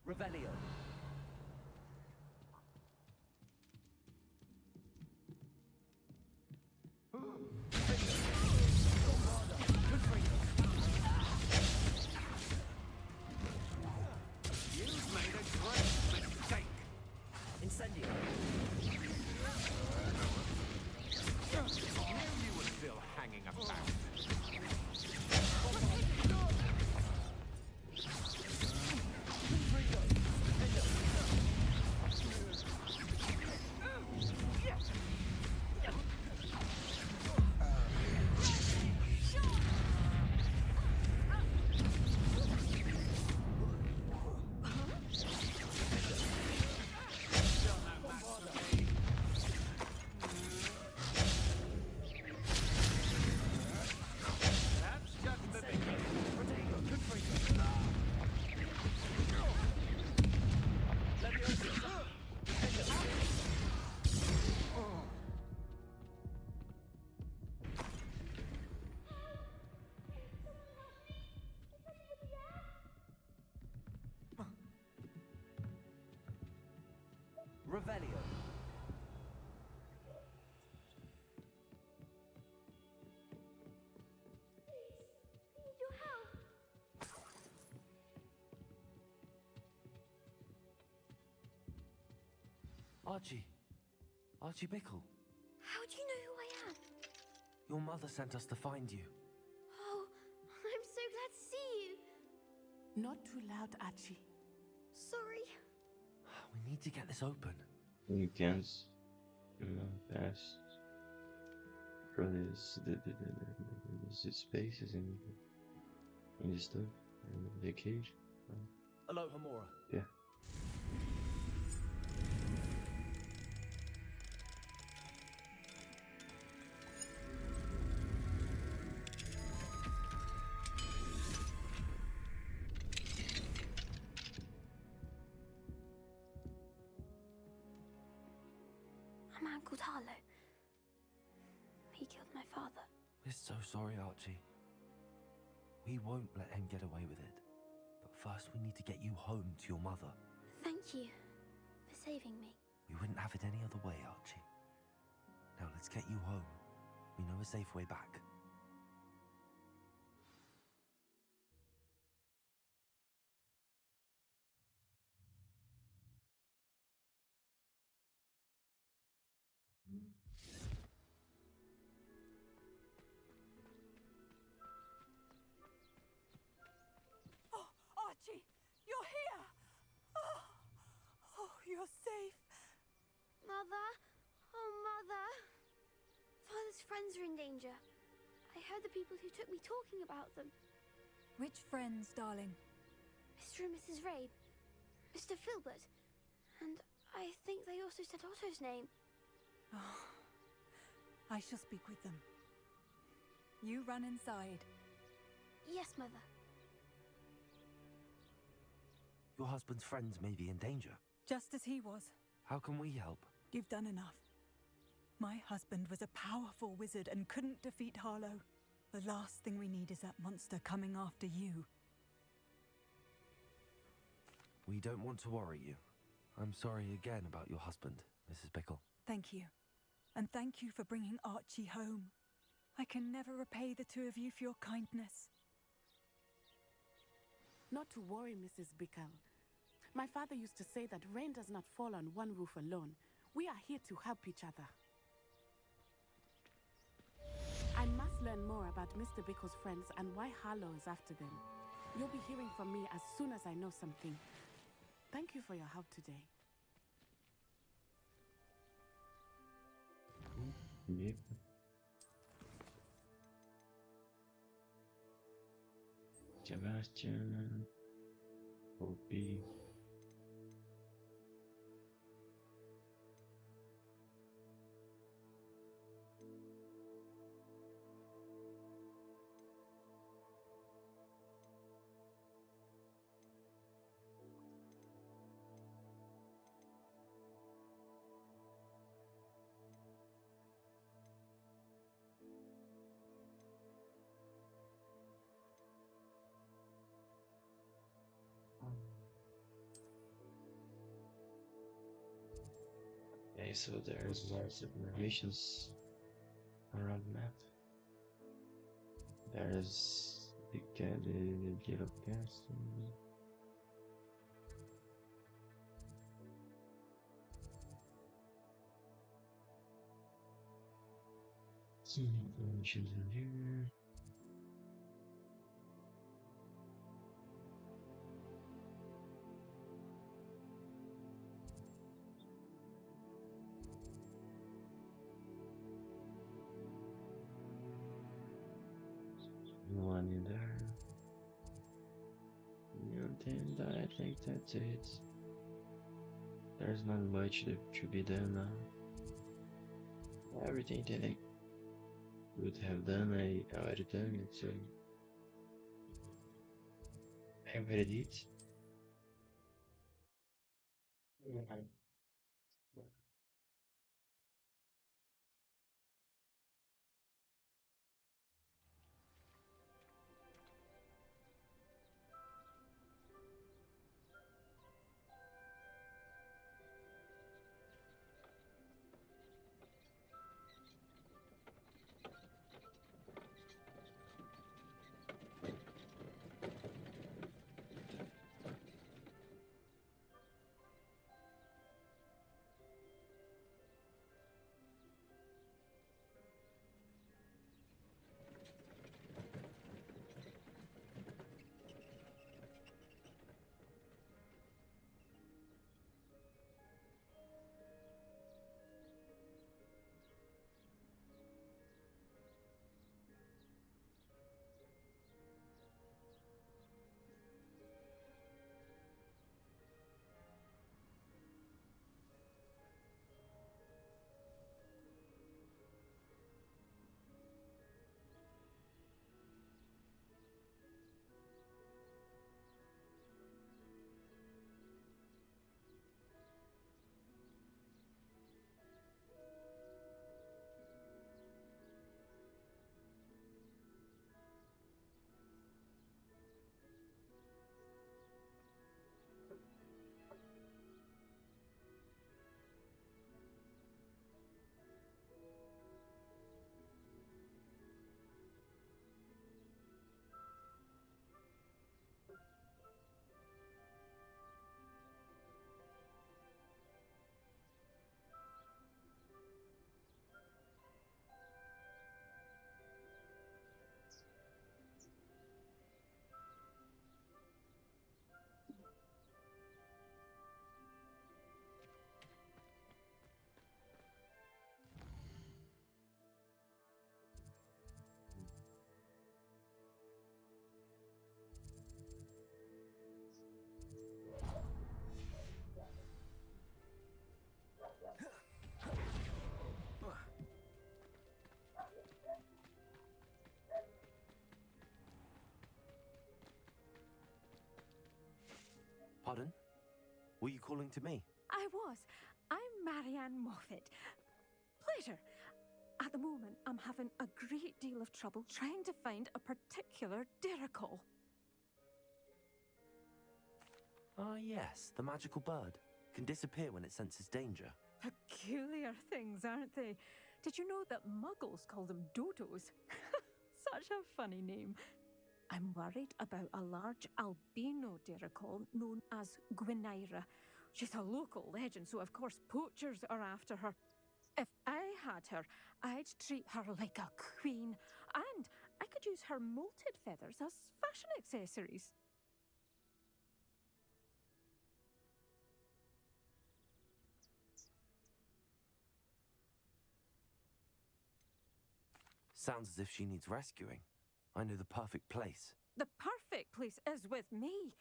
Revelio. Revelio. Need your help. Archie. Archie Bickle. How do you know who I am? Your mother sent us to find you. Oh, I'm so glad to see you. Not too loud, Archie. Sorry. We need to get this open. You can't pass through these spaces and this stuff and the cage. Hello, Hamura. Yeah. A man called Harlow. He killed my father. We're so sorry, Archie. We won't let him get away with it. But first we need to get you home to your mother. Thank you for saving me. We wouldn't have it any other way, Archie. Now let's get you home. We know a safe way back. Oh, Archie, you're here! Oh, you're safe. Mother? Oh, Mother. Father's friends are in danger. I heard the people who took me talking about them. Which friends, darling? Mr. and Mrs. Rabe. Mr. Filbert. And I think they also said Otto's name. Oh, I shall speak with them. You run inside. Yes, Mother. Your husband's friends may be in danger. Just as he was. How can we help? You've done enough. My husband was a powerful wizard and couldn't defeat Harlow. The last thing we need is that monster coming after you. We don't want to worry you. I'm sorry again about your husband, Mrs. Bickle. Thank you. And thank you for bringing Archie home. I can never repay the two of you for your kindness. Not to worry, Mrs. Bickle. My father used to say that rain does not fall on one roof alone. We are here to help each other. I must learn more about Mr. Bickle's friends and why Harlow is after them. You'll be hearing from me as soon as I know something. Thank you for your help today. Yeah. Sebastian, Opie. Okay, so there's lots of missions around the map. There's the Gate of Castle. Some missions in here. One in there. And I think that's it. There's not much to be done now. Everything that I would have done, I already done it, so I already did. Were you calling to me? I was. I'm Marianne Moffat. Pleasure. At the moment, I'm having a great deal of trouble trying to find a particular Diricol. Ah, yes, the magical bird. Can disappear when it senses danger. Peculiar things, aren't they? Did you know that Muggles call them dodos? Such a funny name. I'm worried about a large albino Diricol known as Gwynaira. She's a local legend, so of course poachers are after her. If I had her, I'd treat her like a queen, and I could use her molted feathers as fashion accessories. Sounds as if she needs rescuing. I know the perfect place. The perfect place is with me.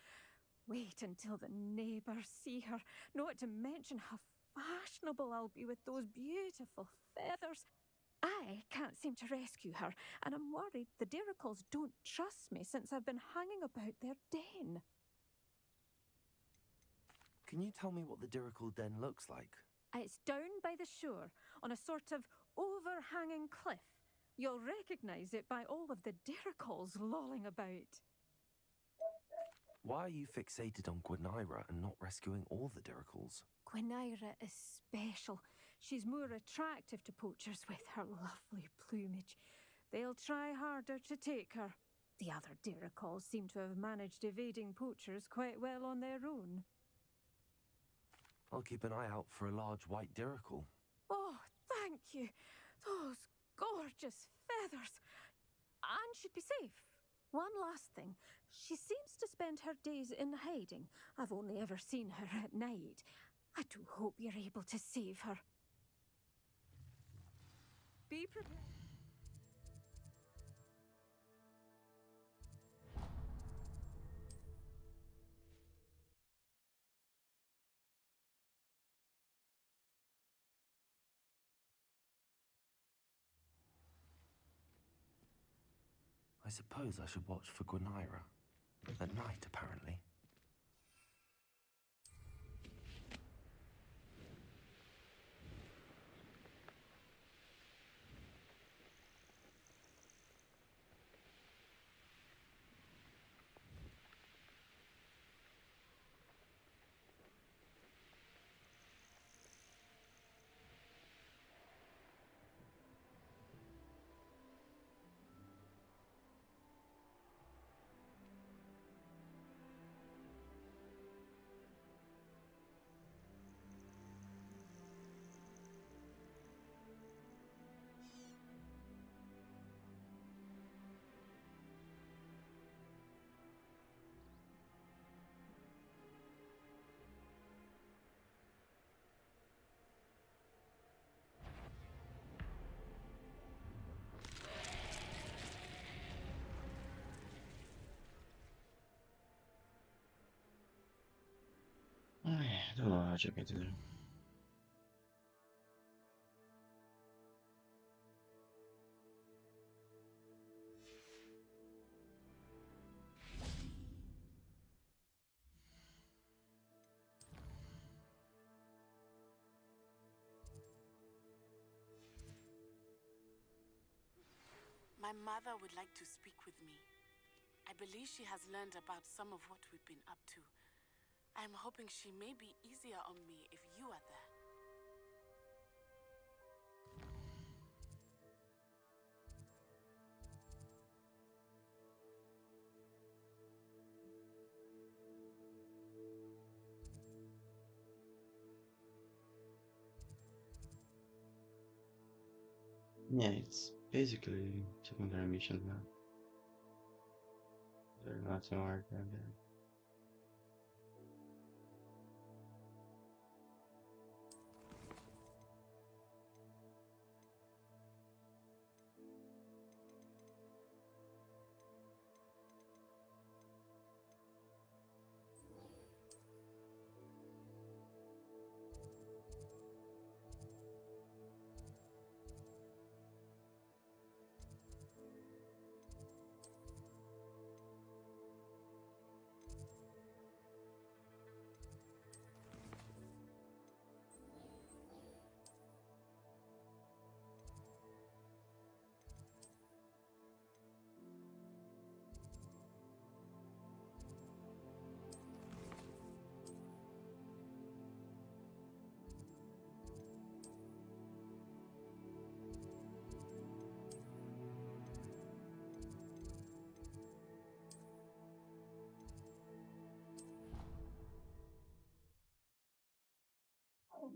Wait until the neighbours see her, not to mention how fashionable I'll be with those beautiful feathers. I can't seem to rescue her, and I'm worried the Diricols don't trust me since I've been hanging about their den. Can you tell me what the Diricol den looks like? It's down by the shore, on a sort of overhanging cliff. You'll recognise it by all of the Diricols lolling about. Why are you fixated on Gwynaira and not rescuing all the Diricols? Gwynaira is special. She's more attractive to poachers with her lovely plumage. They'll try harder to take her. The other Diricols seem to have managed evading poachers quite well on their own. I'll keep an eye out for a large white Diricol. Oh, thank you. Those gorgeous feathers. And she'd be safe. One last thing. She seems to spend her days in hiding. I've only ever seen her at night. I do hope you're able to save her. Be prepared. I suppose I should watch for Gwynaira. At night, apparently. I don't know how to get there. My mother would like to speak with me. I believe she has learned about some of what we've been up to. I'm hoping she may be easier on me if you are there. Yeah, it's basically secondary mission now. There's nothing hard there.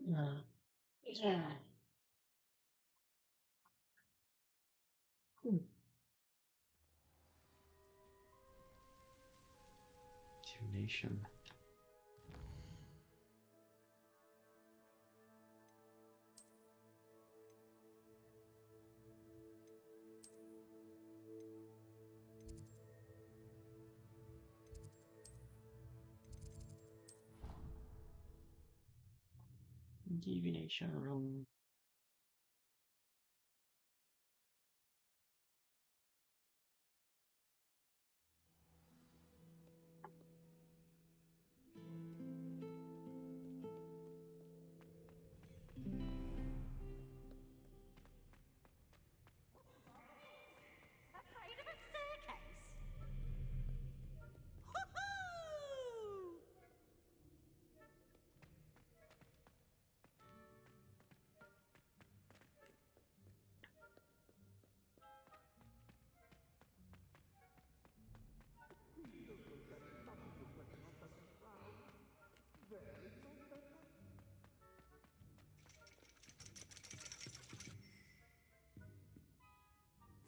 Yeah. Yeah. Divination. Divination room. Afraid of a staircase?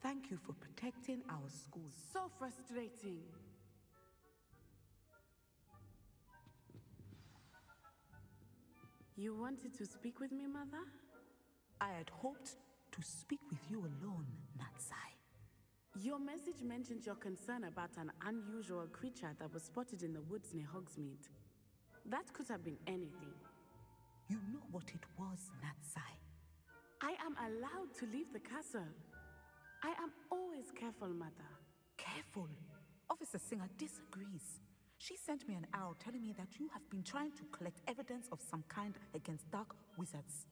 Thank you for protecting our school. So frustrating. You wanted to speak with me, Mother? I had hoped to speak with you alone, Natsai. Your message mentioned your concern about an unusual creature that was spotted in the woods near Hogsmeade. That could have been anything. You know what it was, Natsai. I am allowed to leave the castle. I am always careful, Mother. Careful. Officer Singer disagrees. She sent me an arrow telling me that you have been trying to collect evidence of some kind against dark wizards.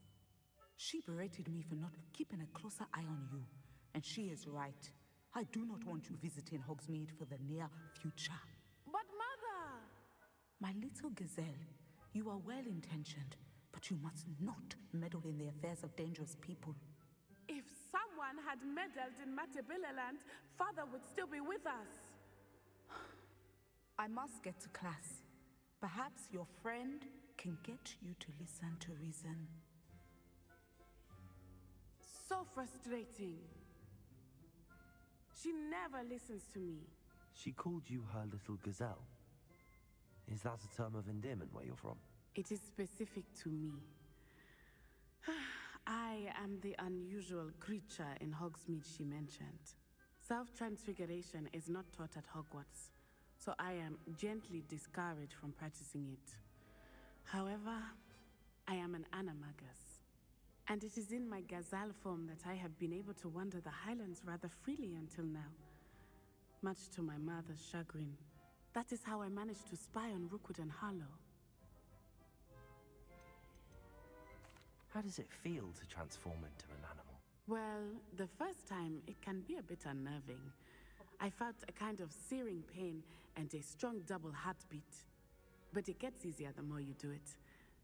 She berated me for not keeping a closer eye on you, and she is right. I do not want you visiting Hogsmeade for the near future. But Mother! My little gazelle, you are well-intentioned, but you must not meddle in the affairs of dangerous people. If someone had meddled in Matabeleland, Father would still be with us. I must get to class. Perhaps your friend can get you to listen to reason. So frustrating. She never listens to me. She called you her little gazelle. Is that a term of endearment where you're from? It is specific to me. I am the unusual creature in Hogsmeade she mentioned. Self-transfiguration is not taught at Hogwarts, so I am gently discouraged from practicing it. However, I am an animagus, and it is in my gazelle form that I have been able to wander the Highlands rather freely until now, much to my mother's chagrin. That is how I managed to spy on Rookwood and Harlow. How does it feel to transform into an animal? Well, the first time, it can be a bit unnerving. I felt a kind of searing pain and a strong double heartbeat. But it gets easier the more you do it.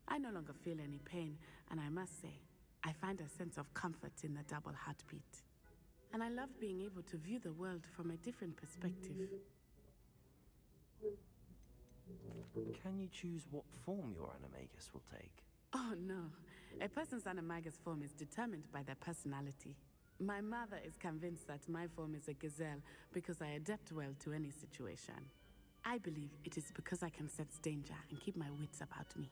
I no longer feel any pain, and I must say, I find a sense of comfort in the double heartbeat. And I love being able to view the world from a different perspective. Can you choose what form your animagus will take? Oh no, a person's animagus form is determined by their personality. My mother is convinced that my form is a gazelle because I adapt well to any situation. I believe it is because I can sense danger and keep my wits about me.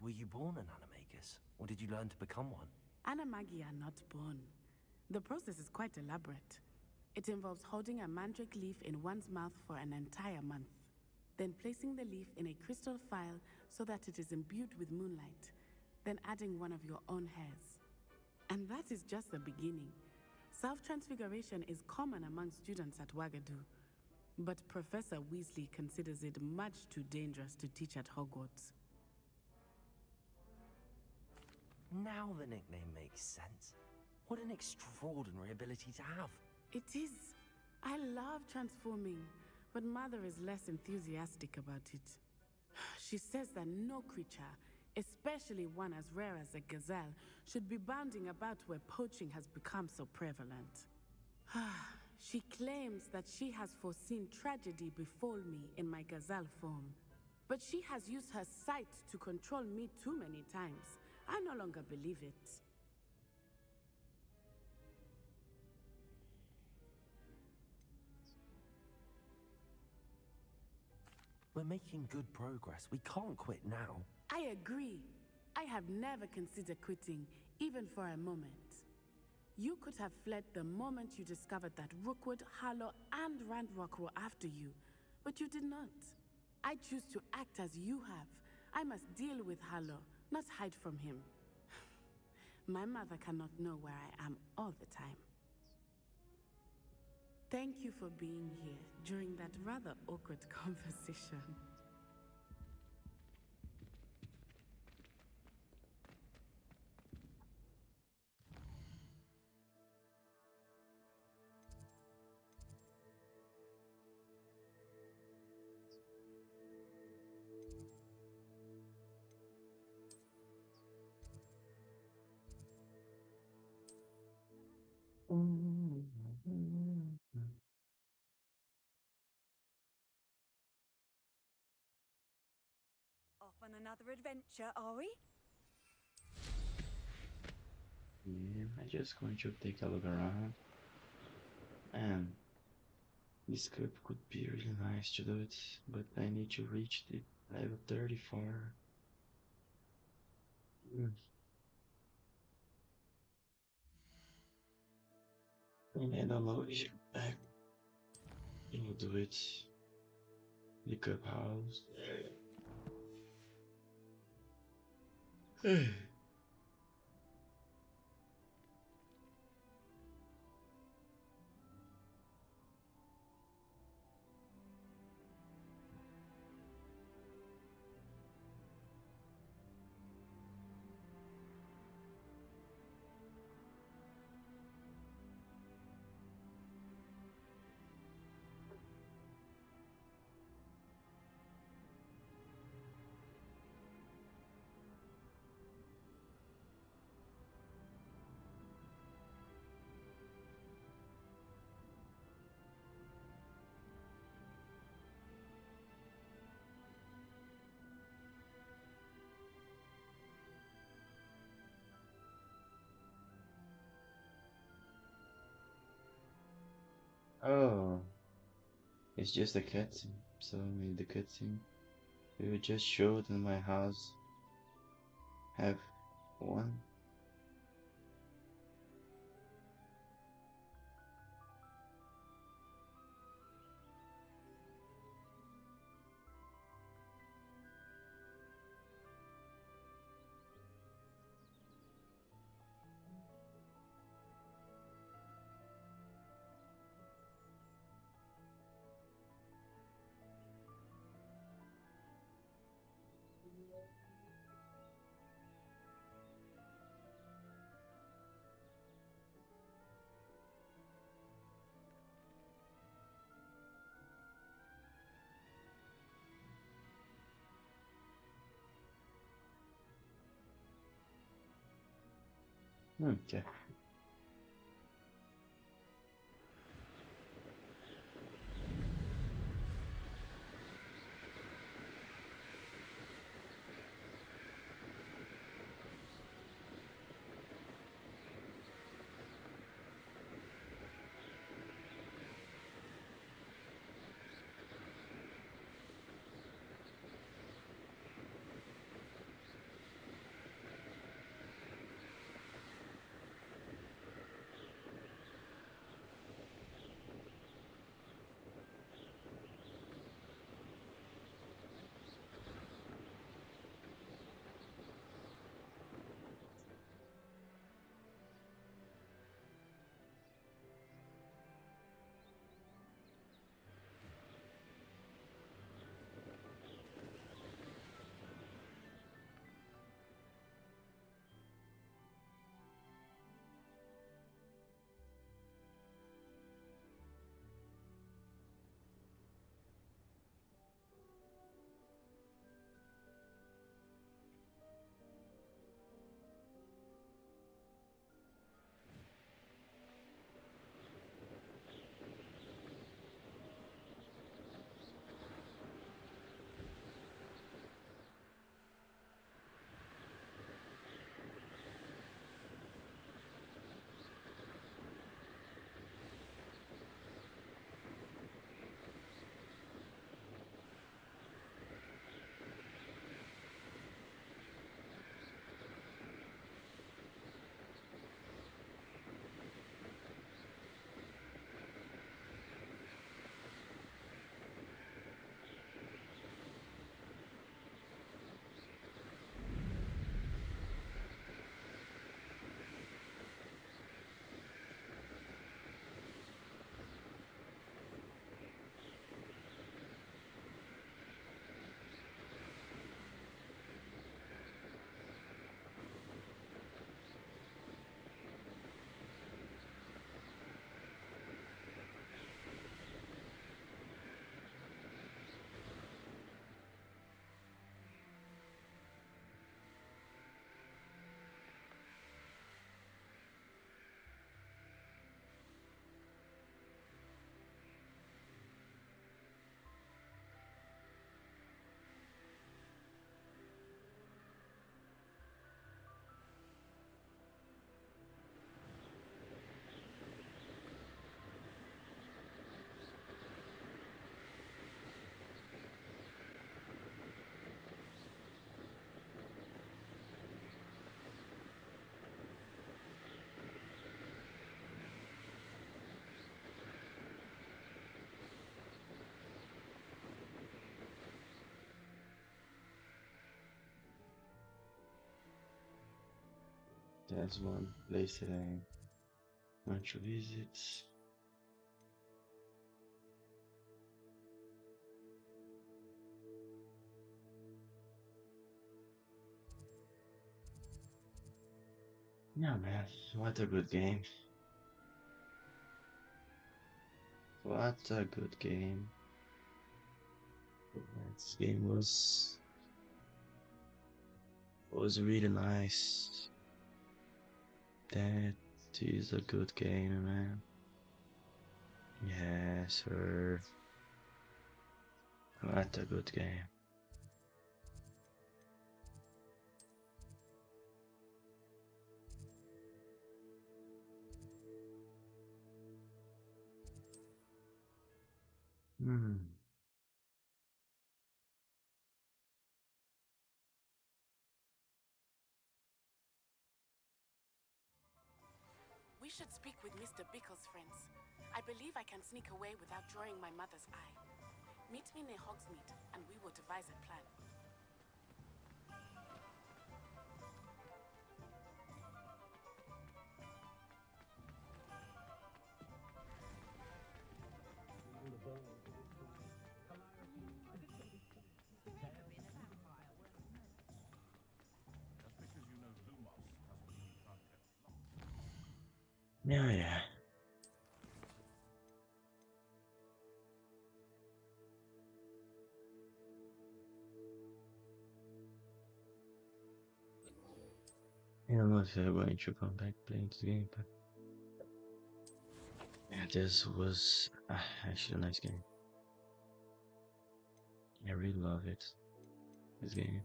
Were you born an animagus, or did you learn to become one? Animagi are not born. The process is quite elaborate. It involves holding a mandrake leaf in one's mouth for an entire month, then placing the leaf in a crystal phial so that it is imbued with moonlight, then adding one of your own hairs. And that is just the beginning. Self-transfiguration is common among students at Wagadu, but Professor Weasley considers it much too dangerous to teach at Hogwarts. Now the nickname makes sense. What an extraordinary ability to have. It is. I love transforming, but Mother is less enthusiastic about it. She says that no creature, especially one as rare as a gazelle, should be bounding about where poaching has become so prevalent. She claims that she has foreseen tragedy befall me in my gazelle form. But she has used her sight to control me too many times. I no longer believe it. We're making good progress. We can't quit now. I agree. I have never considered quitting, even for a moment. You could have fled the moment you discovered that Rookwood, Harlow, and Randrock were after you, but you did not. I choose to act as you have. I must deal with Harlow, not hide from him. My mother cannot know where I am all the time. Thank you for being here during that rather awkward conversation. Off on another adventure, are we? Yeah, I'm just going to take a look around. And this cup could be really nice to do it, but I need to reach the level 34. And I don't know if I will do it. The cup house. Oh, it's just a cutscene. So maybe the cutscene we just showed in my house have one. Okay. There's one place that I want to visit. Yeah, man, what a good game. What a good game. This game was really nice. That is a good game, man. Yes, sir. What a good game. Hmm. We should speak with Mr. Bickle's friends. I believe I can sneak away without drawing my mother's eye. Meet me near Hogsmeade, and we will devise a plan. Yeah, yeah. I don't know if I'm going to come back playing this game, but yeah, this was actually a nice game. I really love it. This game.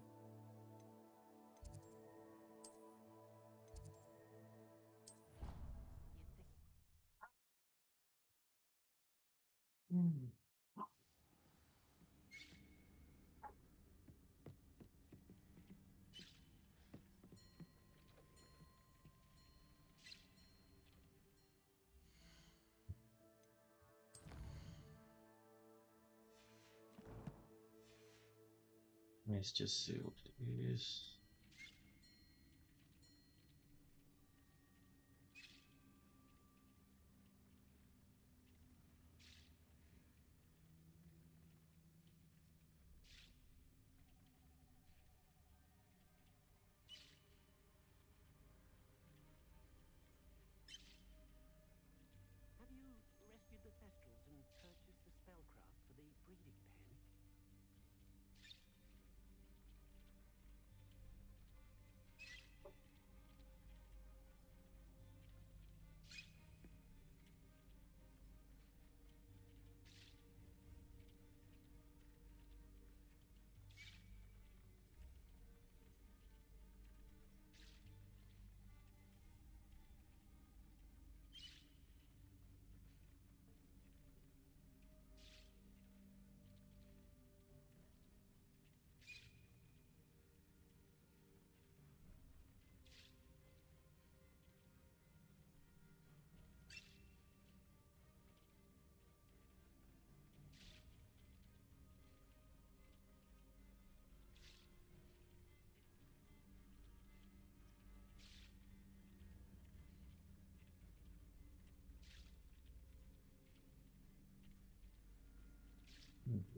Let's just see what it is. Have you rescued the Thestrals and purchased the spellcraft for the breeding pen?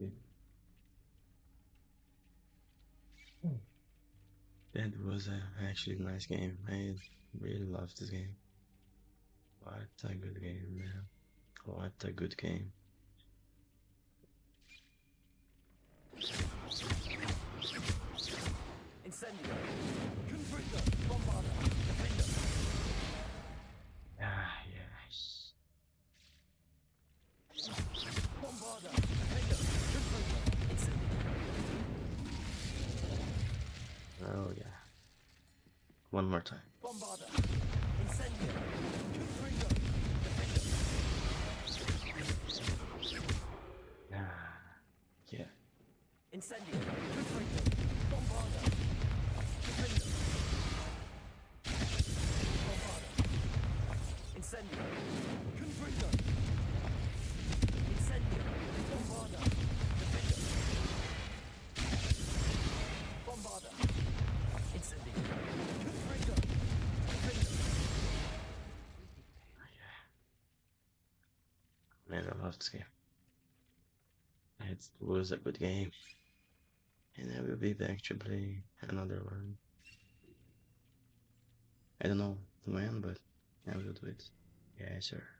Okay. That was actually a nice game. I really loved this game. What a good game, man. What a good game. Incendio! Confringo! Bombarda! Defender! Ah, yes. Bombarda! Defender! Confringo! Incendio! Oh, yeah. One more time. Bombarda! Incendio! Confringo! Defender! Ah, yeah. Incendio! Confringo! Bombarda! Defender! Bombarda! Incendio! Confringo! Incendio! Bombarda! Defender! Bombarda! Incendio! Confringo! Defender! It was a good game. And I will be back to play another one. I don't know when, but I will do it. Yeah, sure.